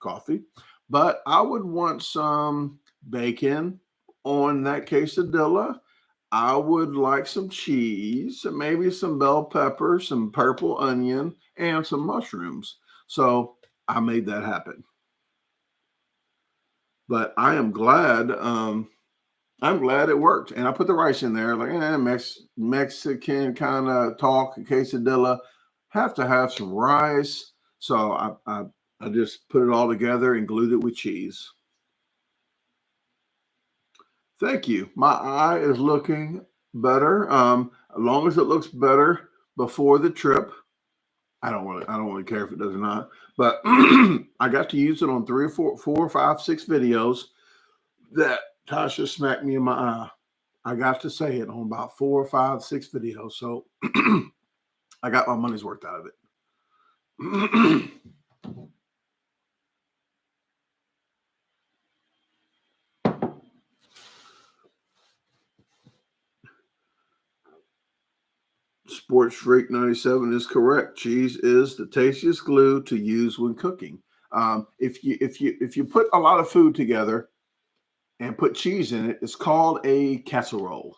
Speaker 1: but I would want some bacon on that quesadilla. I would like some cheese, maybe some bell pepper, some purple onion, and some mushrooms. So I made that happen. But I am glad. I'm glad it worked, and I put the rice in there. Like Mexican kind of talk, quesadilla. Have to have some rice, so I just put it all together and glued it with cheese. Thank you. My eye is looking better. As long as it looks better before the trip, I don't really care if it does or not. But I got to use it on 3 or 4, 5, 6 videos that Tasha smacked me in my eye. I got to say it on about 4 or 5, 6 videos. So I got my money's worth out of it. Sports Freak 97 is correct. Cheese is the tastiest glue to use when cooking. If you put a lot of food together and put cheese in it, it's called a casserole.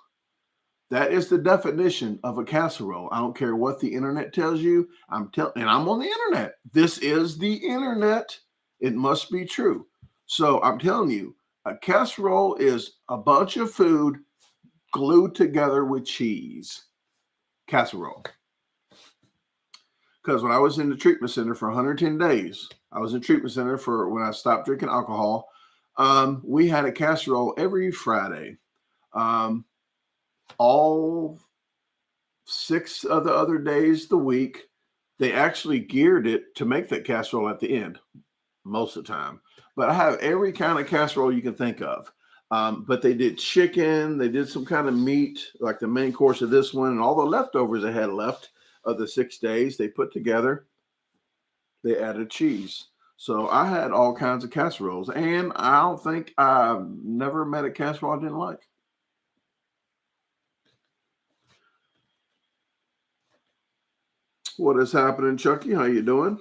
Speaker 1: That is the definition of a casserole. I don't care what the internet tells you. And I'm on the internet. This is the internet. It must be true. So I'm telling you, a casserole is a bunch of food glued together with cheese. Casserole. Because when I was in the treatment center for 110 days, I was in treatment center for when I stopped drinking alcohol. We had a casserole every Friday. All 6 of the other days the week, they actually geared it to make that casserole at the end most of the time. But I have every kind of casserole you can think of. But they did chicken, they did some kind of meat, like the main course of this one, and all the leftovers they had left of the 6 days they put together, they added cheese. So I had all kinds of casseroles, and I don't think I've never met a casserole I didn't like. What is happening, Chucky? How you doing?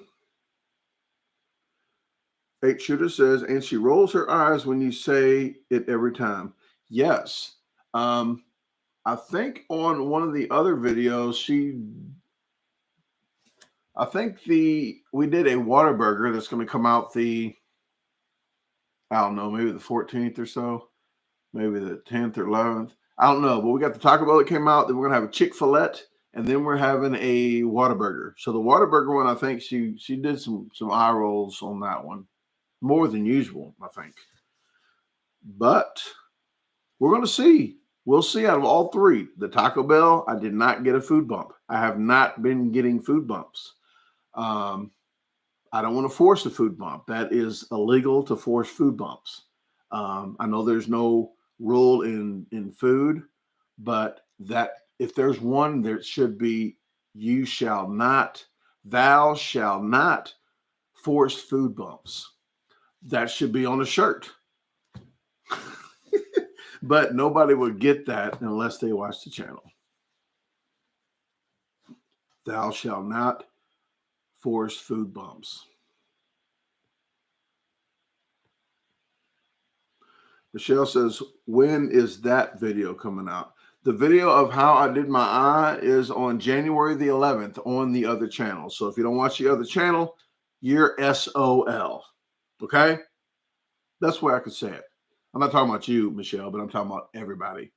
Speaker 1: 8 Shooter says, and she rolls her eyes when you say it every time. Yes. I think on one of the other videos, we did a Whataburger that's going to come out I don't know, maybe the 14th or so, maybe the 10th or 11th. I don't know, but we got the Taco Bell that came out. Then we're going to have a Chick-fil-A, and then we're having a Whataburger. So the Whataburger one, I think she did some eye rolls on that one, more than usual, I think. But we're going to see. We'll see out of all 3. The Taco Bell, I did not get a food bump. I have not been getting food bumps. I don't want to force a food bump. That is illegal to force food bumps. I know there's no rule in food, but that if there's one, there should be, thou shall not force food bumps. That should be on a shirt. But nobody would get that unless they watch the channel. Thou shalt not force food bumps. Michelle says, when is that video coming out? The video of how I did my eye is on January the 11th on the other channel. So if you don't watch the other channel, you're SOL. Okay? That's where I could say it. I'm not talking about you, Michelle, but I'm talking about everybody.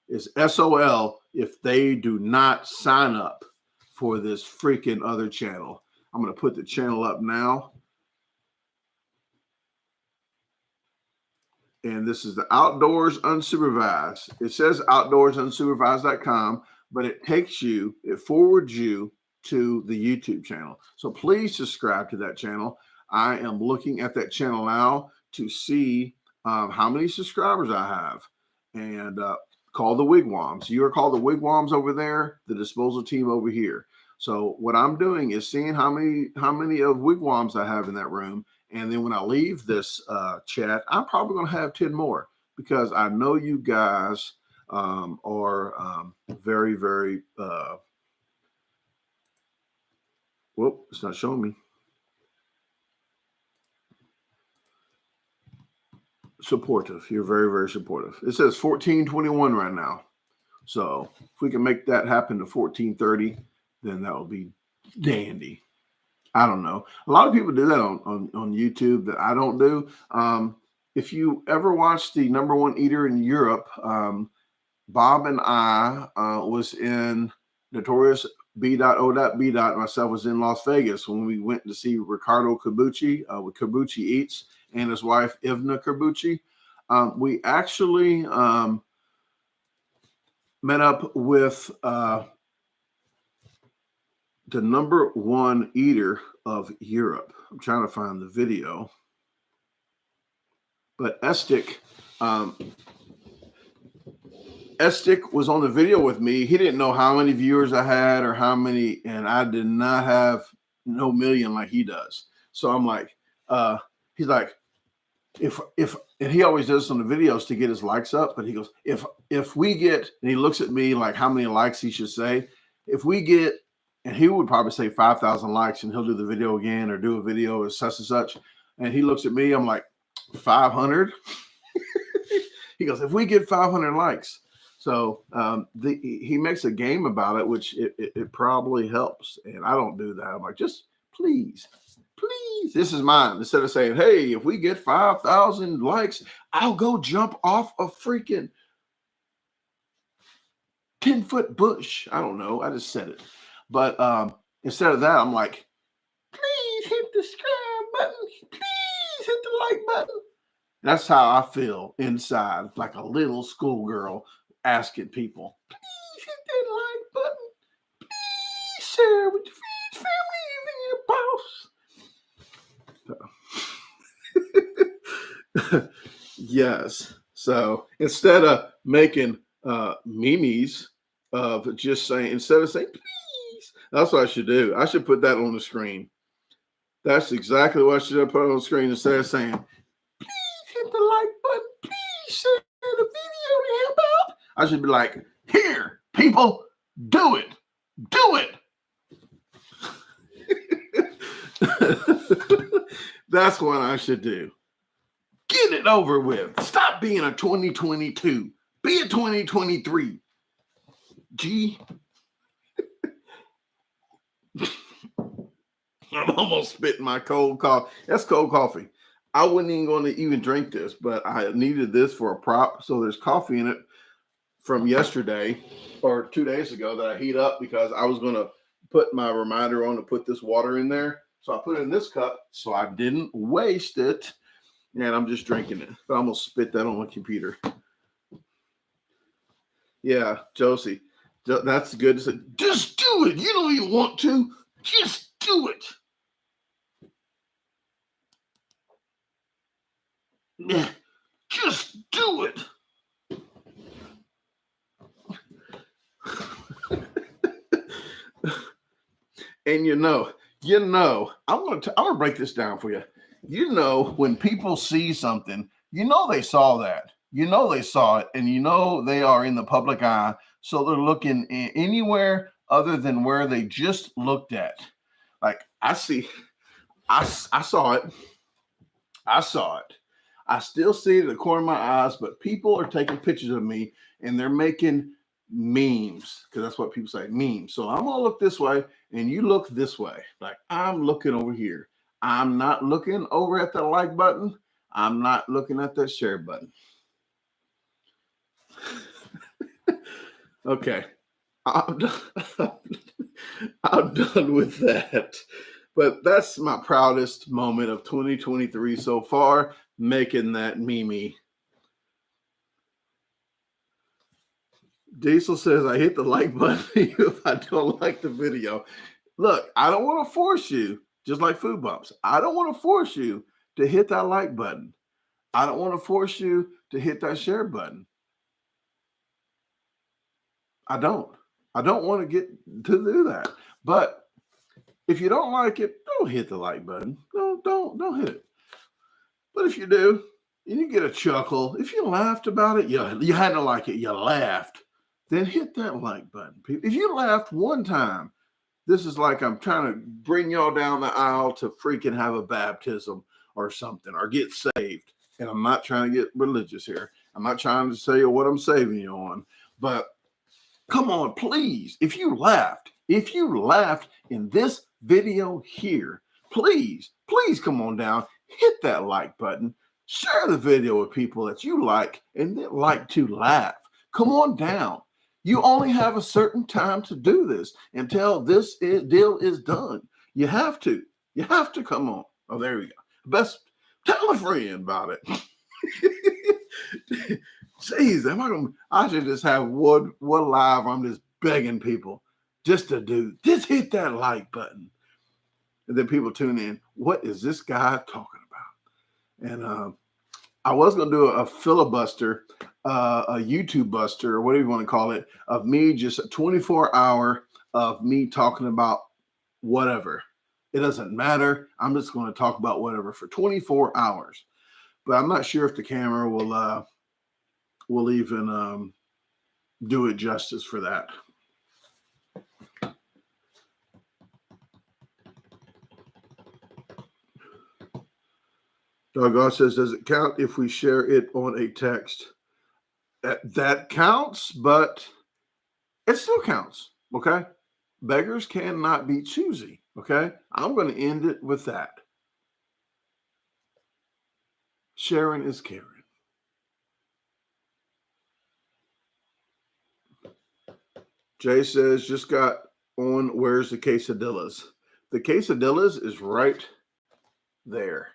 Speaker 1: It's SOL if they do not sign up for this freaking other channel. I'm going to put the channel up now. And this is the Outdoors Unsupervised. It says outdoorsunsupervised.com, but it forwards you to the YouTube channel. So please subscribe to that channel. I am looking at that channel now to see how many subscribers I have. And call the wigwams. You are called the wigwams over there, the disposal team over here. So what I'm doing is seeing how many of wigwams I have in that room. And then when I leave this chat, I'm probably going to have 10 more because I know you guys are very, very, whoop, it's not showing me. Supportive. You're very, very supportive. It says 1421 right now. So if we can make that happen to 1430, then that will be dandy. I don't know. A lot of people do that on YouTube that I don't do. If you ever watched the #1 eater in Europe, Bob and I was in Notorious B.O.B. Myself was in Las Vegas when we went to see Ricardo Corbucci with Corbucci Eats and his wife Ivna Corbucci. We actually met up with the #1 eater of Europe. I'm trying to find the video. But Estic was on the video with me. He didn't know how many viewers I had or how many, and I did not have no million like he does. So I'm like, he's like, and he always does this on the videos to get his likes up, but he goes, if we get, and he looks at me like how many likes he should say, if we get, and he would probably say 5,000 likes and he'll do the video again or do a video as such and such. And he looks at me, I'm like, 500? He goes, if we get 500 likes. So he makes a game about it, which it probably helps. And I don't do that. I'm like, just please, this is mine. Instead of saying, hey, if we get 5,000 likes, I'll go jump off a freaking 10-foot bush. I don't know. I just said it. But instead of that, I'm like, please hit the subscribe button. Please hit the like button. That's how I feel inside, like a little schoolgirl asking people, please hit that like button. Please share with your friends, family, even your boss. Yes. So instead of making memes of just saying, instead of saying, please, that's what I should do. I should put that on the screen. That's exactly what I should have put on the screen instead of saying, please hit the like button. Please share the video to help out. I should be like, here, people, do it. Do it. That's what I should do. Get it over with. Stop being a 2022. Be a 2023. Gee. I'm almost spitting my cold coffee. That's cold coffee. I wasn't even going to even drink this, but I needed this for a prop. So there's coffee in it from yesterday or 2 days ago that I heat up because I was going to put my reminder on to put this water in there. So I put it in this cup so I didn't waste it. And I'm just drinking it. But I'm going to spit that on my computer. Yeah, Josie. That's good to say. Just do it. You don't even want to. Just do it. Just do it. And I'm gonna break this down for you. When people see something, they saw that. They saw it, and they are in the public eye, so they're looking anywhere other than where they just looked at. Like I saw it. I still see it at the corner of my eyes, but people are taking pictures of me and they're making memes, because that's what people say, memes. So I'm gonna look this way and you look this way. Like I'm looking over here. I'm not looking over at the like button. I'm not looking at that share button. Okay. I'm done. I'm done with that. But that's my proudest moment of 2023 so far, making that meme. Diesel says, I hit the like button if I don't like the video. Look, I don't want to force you, just like food bumps. I don't want to force you to hit that like button. I don't want to force you to hit that share button. I don't want to get to do that. But if you don't like it, don't hit the like button. Don't hit it. But if you do, and you get a chuckle, if you laughed about it, you had to like it, you laughed, then hit that like button. If you laughed one time, this is like I'm trying to bring y'all down the aisle to freaking have a baptism or something, or get saved. And I'm not trying to get religious here. I'm not trying to say what I'm saving you on. But come on, please. If you laughed in this video here, please come on down, hit that like button, share the video with people that you like and that like to laugh. Come on down. You only have a certain time to do this until this deal is done. You have to come on. Oh, there we go. Best tell a friend about it. Jeez, I should just have one live. I'm just begging people just to hit that like button. And then people tune in. What is this guy talking about? And I was going to do a filibuster, a YouTube buster, or whatever you want to call it, of me, just a 24-hour of me talking about whatever. It doesn't matter. I'm just going to talk about whatever for 24 hours. But I'm not sure if the camera will even do it justice for that. Doggone says, does it count if we share it on a text? That counts, but it still counts, okay? Beggars cannot be choosy, okay? I'm going to end it with that. Sharing is caring. Jay says, just got on, where's the quesadillas? The quesadillas is right there.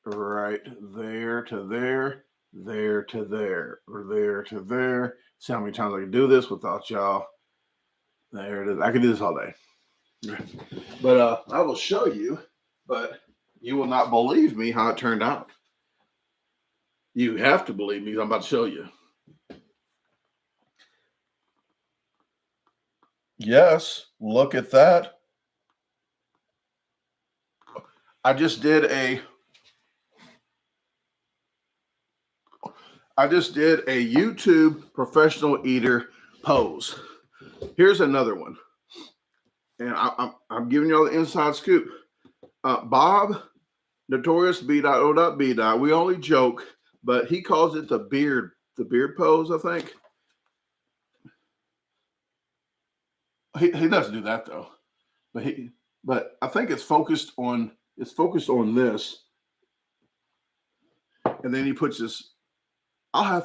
Speaker 1: Right there to there, there to there, or there to there. See how many times I can do this without y'all. There it is. I can do this all day. But I will show you, but you will not believe me how it turned out. You have to believe me. I'm about to show you. Yes, look at that. I just did a YouTube professional eater pose. Here's another one. And I'm giving y'all the inside scoop. Bob, Notorious B.O.B. We only joke, but he calls it the beard pose, I think. He doesn't do that though. But I think it's focused on this. And then he puts this. I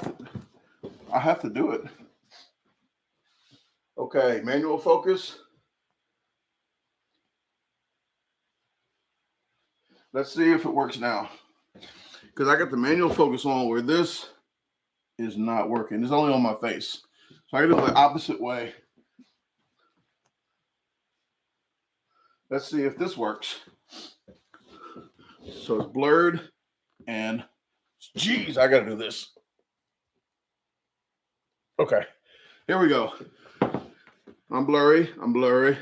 Speaker 1: have to do it. Okay, manual focus. Let's see if it works now. Because I got the manual focus on where this is not working. It's only on my face. So I can do it the opposite way. Let's see if this works. So it's blurred and geez, I got to do this. Okay, here we go. I'm blurry.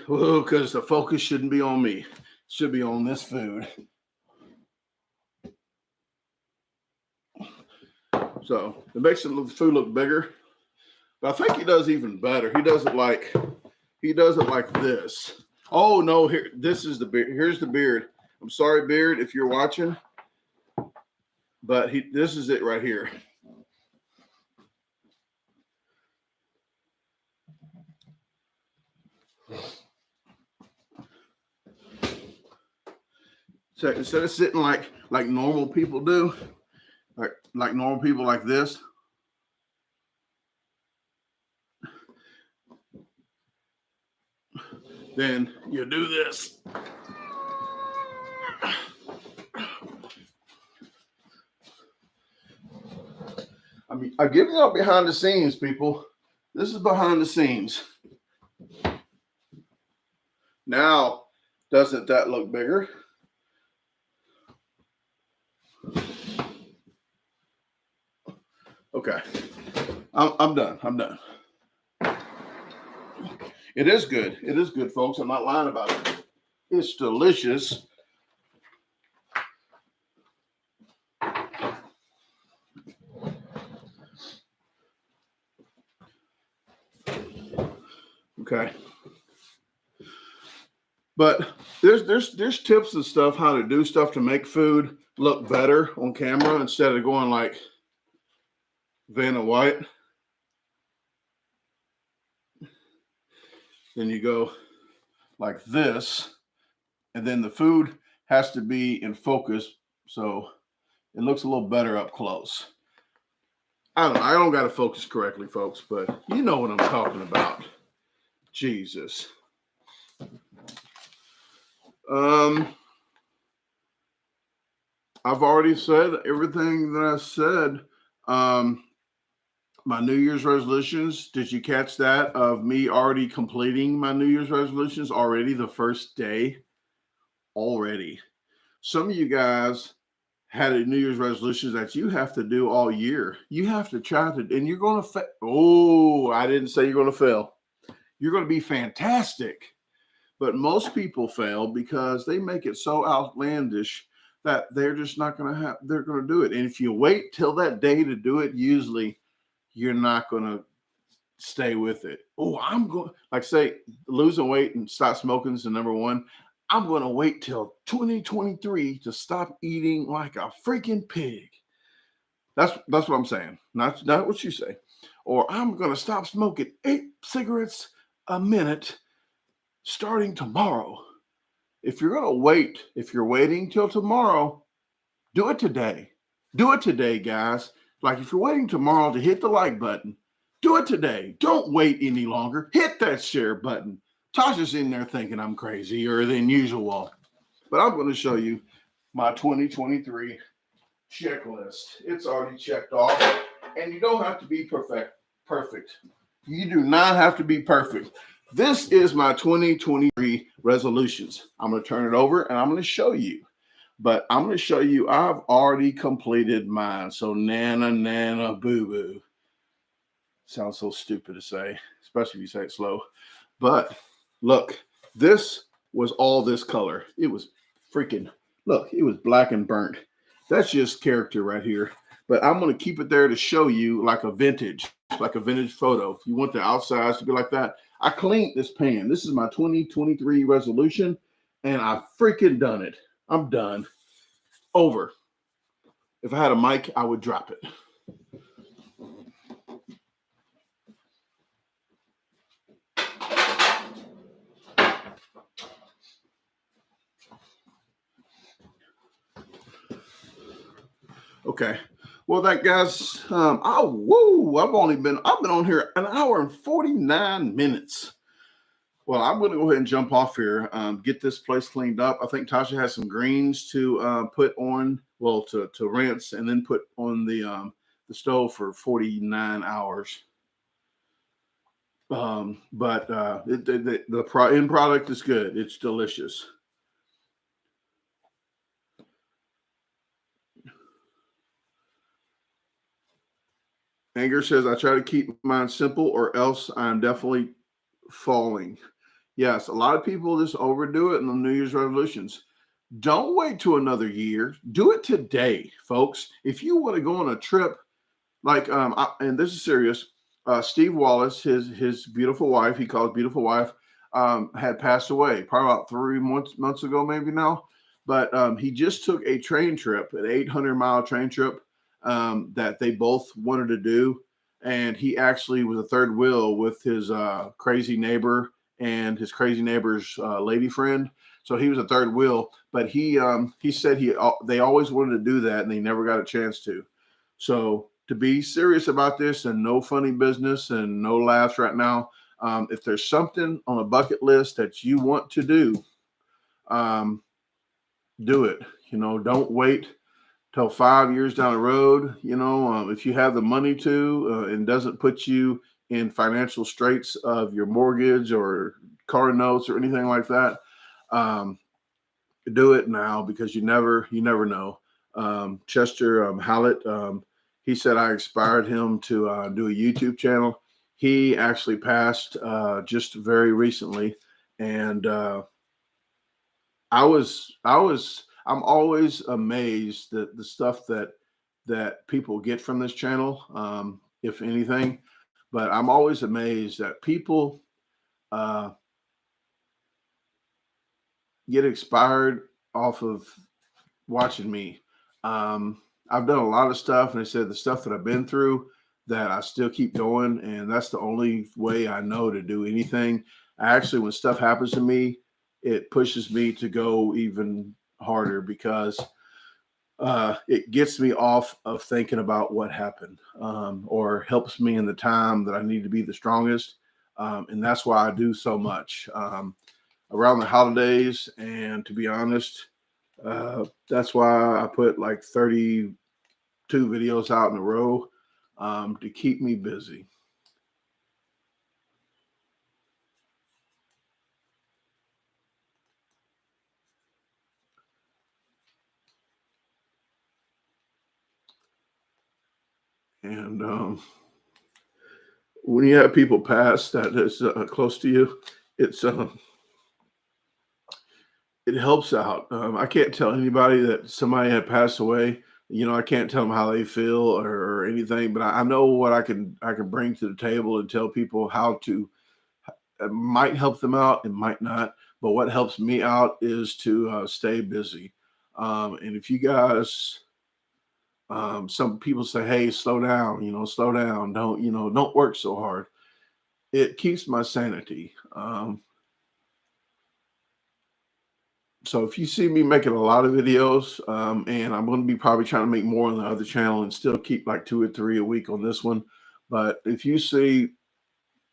Speaker 1: Because the focus shouldn't be on me. It should be on this food. So it makes the food look bigger. But I think he does even better. He does it like this. Oh no, this is the beard. Here's the beard. I'm sorry, beard, if you're watching. But this is it right here. So instead of sitting like normal people do, like normal people like this, then you do this. I mean, I give you all behind the scenes, people. This is behind the scenes. Now, doesn't that look bigger? Okay, I'm done. I'm done. It is good. It is good, folks. I'm not lying about it. It's delicious. Okay. But there's tips and stuff how to do stuff to make food look better on camera instead of going like Vanna White. Then you go like this, and then the food has to be in focus so it looks a little better up close. I don't got to focus correctly, folks, but you know what I'm talking about. Jesus. I've already said everything that I said. My New Year's resolutions, did you catch that of me already completing my New Year's resolutions already the first day? Already. Some of you guys had a New Year's resolutions that you have to do all year. You have to try to, and you're going to fail. Oh, I didn't say you're going to fail. You're going to be fantastic. But most people fail because they make it so outlandish that they're just not going to they're going to do it. And if you wait till that day to do it, usually you're not going to stay with it. Oh, I'm going, like say, losing weight and stop smoking is the number one. I'm going to wait till 2023 to stop eating like a freaking pig. That's what I'm saying. Not what you say. Or I'm going to stop smoking 8 cigarettes a minute starting tomorrow. If you're going to wait, if you're waiting till tomorrow, do it today. Do it today, guys. Like if you're waiting tomorrow to hit the like button, do it today. Don't wait any longer. Hit that share button. Tasha's in there thinking I'm crazier than usual. But I'm going to show you my 2023 checklist. It's already checked off. And you don't have to be perfect. You do not have to be perfect. This is my 2023 resolutions. I'm going to turn it over and I'm going to show you. But I'm going to show you I've already completed mine. So nana boo boo. Sounds so stupid to say, especially if you say it slow. But look, this was all this color. It was freaking, look, it was black and burnt. That's just character right here. But I'm going to keep it there to show you like a vintage photo. If you want the outsides to be like that. I cleaned this pan. This is my 2023 resolution, and I've freaking done it. I'm done. Over. If I had a mic, I would drop it. Okay. Well, that guys, I've been on here an hour and 49 minutes. Well, I'm going to go ahead and jump off here, get this place cleaned up. I think Tasha has some greens to put on, well, to rinse and then put on the stove for 49 hours. But the end product is good. It's delicious. Anger says, I try to keep mine simple or else I'm definitely falling. Yes, a lot of people just overdo it in the New Year's resolutions. Don't wait till another year. Do it today, folks. If you want to go on a trip, like and this is serious. Steve Wallace, his beautiful wife, he calls beautiful wife, had passed away probably about 3 months ago, maybe now. but he just took a train trip, an 800-mile train trip that they both wanted to do. And he actually was a third wheel with his crazy neighbor and his crazy neighbor's lady friend. So he was a third wheel, but he said they always wanted to do that and they never got a chance to. So to be serious about this and no funny business and no laughs right now, if there's something on a bucket list that you want to um, do it. Don't wait till 5 years down the road. If you have the money to, and doesn't put you in financial straits of your mortgage or car notes or anything like that, do it now, because you never know. Chester Hallett, he said I inspired him to do a YouTube channel. He actually passed just very recently, and I'm always amazed that the stuff that people get from this channel, if anything. But I'm always amazed that people uh, get inspired off of watching me. I've done a lot of stuff, and they said the stuff that I've been through, that I still keep going, and that's the only way I know to do anything. Actually, when stuff happens to me, it pushes me to go even harder, because it gets me off of thinking about what happened, or helps me in the time that I need to be the strongest. And that's why I do so much around the holidays. And to be honest, that's why I put like 32 videos out in a row, to keep me busy. And when you have people pass that is close to you, it's it helps out. I can't tell anybody that somebody had passed away. I can't tell them how they feel, or anything, but I know what I can bring to the table and tell people how to. It might help them out, it might not. But what helps me out is to stay busy. And if you guys, some people say, "Hey, slow down. Slow down. Don't work so hard." It keeps my sanity. So if you see me making a lot of videos, and I'm going to be probably trying to make more on the other channel and still keep like 2 or 3 a week on this one. But if you see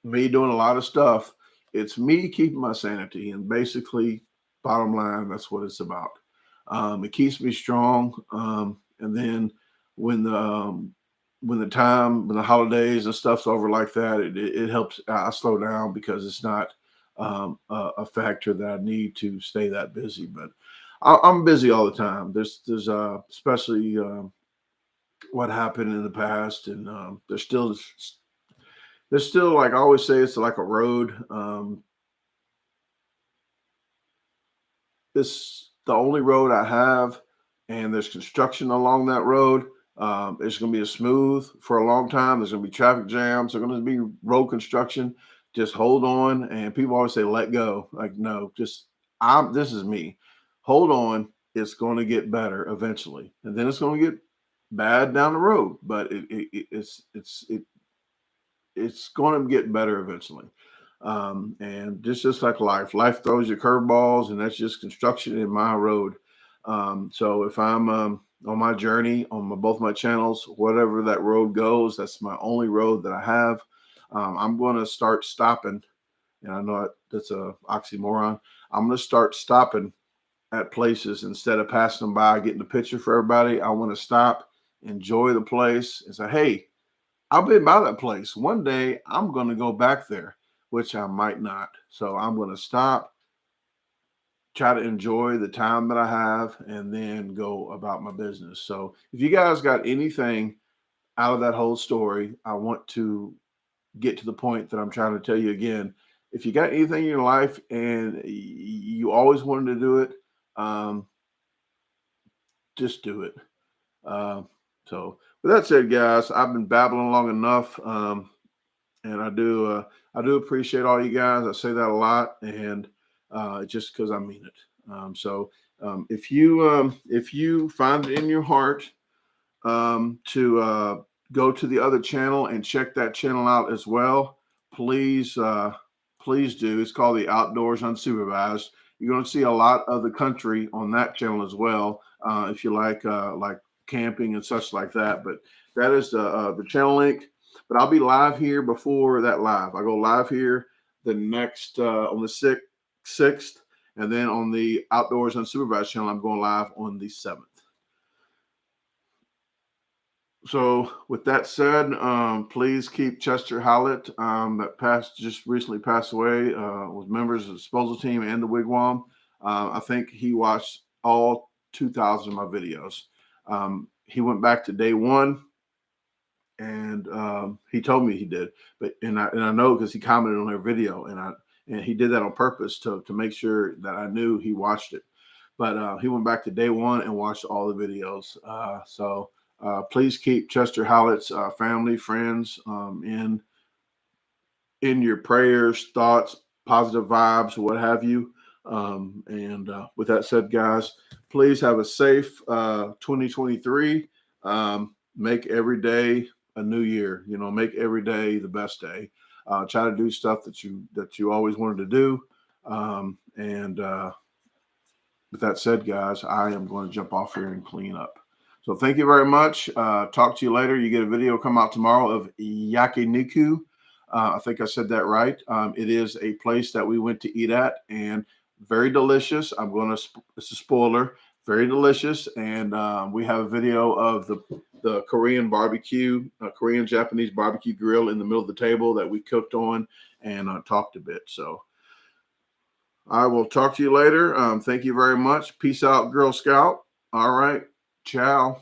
Speaker 1: me doing a lot of stuff, it's me keeping my sanity. And basically, bottom line, that's what it's about. It keeps me strong. And then when when the holidays and stuff's over like that, it helps. I slow down, because it's not a factor that I need to stay that busy. But I'm busy all the time. There's especially what happened in the past, and there's still, like I always say, it's like a road. It's the only road I have, and there's construction along that road. It's going to be a smooth for a long time. There's going to be traffic jams. There's going to be road construction. Just hold on. And people always say, "Let go." Like, no, just This is me. Hold on. It's going to get better eventually, and then it's going to get bad down the road. But it's going to get better eventually. And just like life throws you curveballs, and that's just construction in my road. So if I'm on my journey on both my channels, whatever that road goes, that's my only road that I have. I'm going to start stopping, and I know that's a oxymoron. I'm going to start stopping at places instead of passing them by, getting a picture for everybody. I want to stop, enjoy the place, and say, "Hey, I've been by that place. One day I'm going to go back there," which I might not. So I'm going to stop, try to enjoy the time that I have, and then go about my business. So if you guys got anything out of that whole story, I want to get to the point that I'm trying to tell you again. If you got anything in your life and you always wanted to do it, um, just do it. Uh, so with that said, guys, I've been babbling long enough. And I do appreciate all you guys. I say that a lot, and just because I mean it. So If you find it in your heart to go to the other channel and check that channel out as well, please please do. It's called the Outdoors Unsupervised. You're going to see a lot of the country on that channel as well, if you like camping and such like that. But that is the channel link. But I'll be live here before that live. I go live here the next on the 6th, and then on the Outdoors Unsupervised channel, I'm going live on the 7th. So with that said, please keep Chester Howlett, that just recently passed away, was members of the disposal team and the wigwam. I think he watched all 2,000 of my videos. He went back to day one, and he told me he did. But and I know because he commented on their video, and he did that on purpose to make sure that I knew he watched it. But he went back to day one and watched all the videos. So please keep Chester Howlett's family, friends in your prayers, thoughts, positive vibes, what have you. And with that said, guys, please have a safe 2023. Make every day a new year. You know, make every day the best day. Try to do stuff that you always wanted to do. With that said, guys, I am going to jump off here and clean up. So thank you very much. Talk to you later. You get a video come out tomorrow of yakiniku. I think I said that right. It is a place that we went to eat at, and very delicious. It's a spoiler. Very delicious. And we have a video of the Korean barbecue, Korean Japanese barbecue grill in the middle of the table that we cooked on and talked a bit. So I will talk to you later. Thank you very much. Peace out, Girl Scout. All right. Ciao.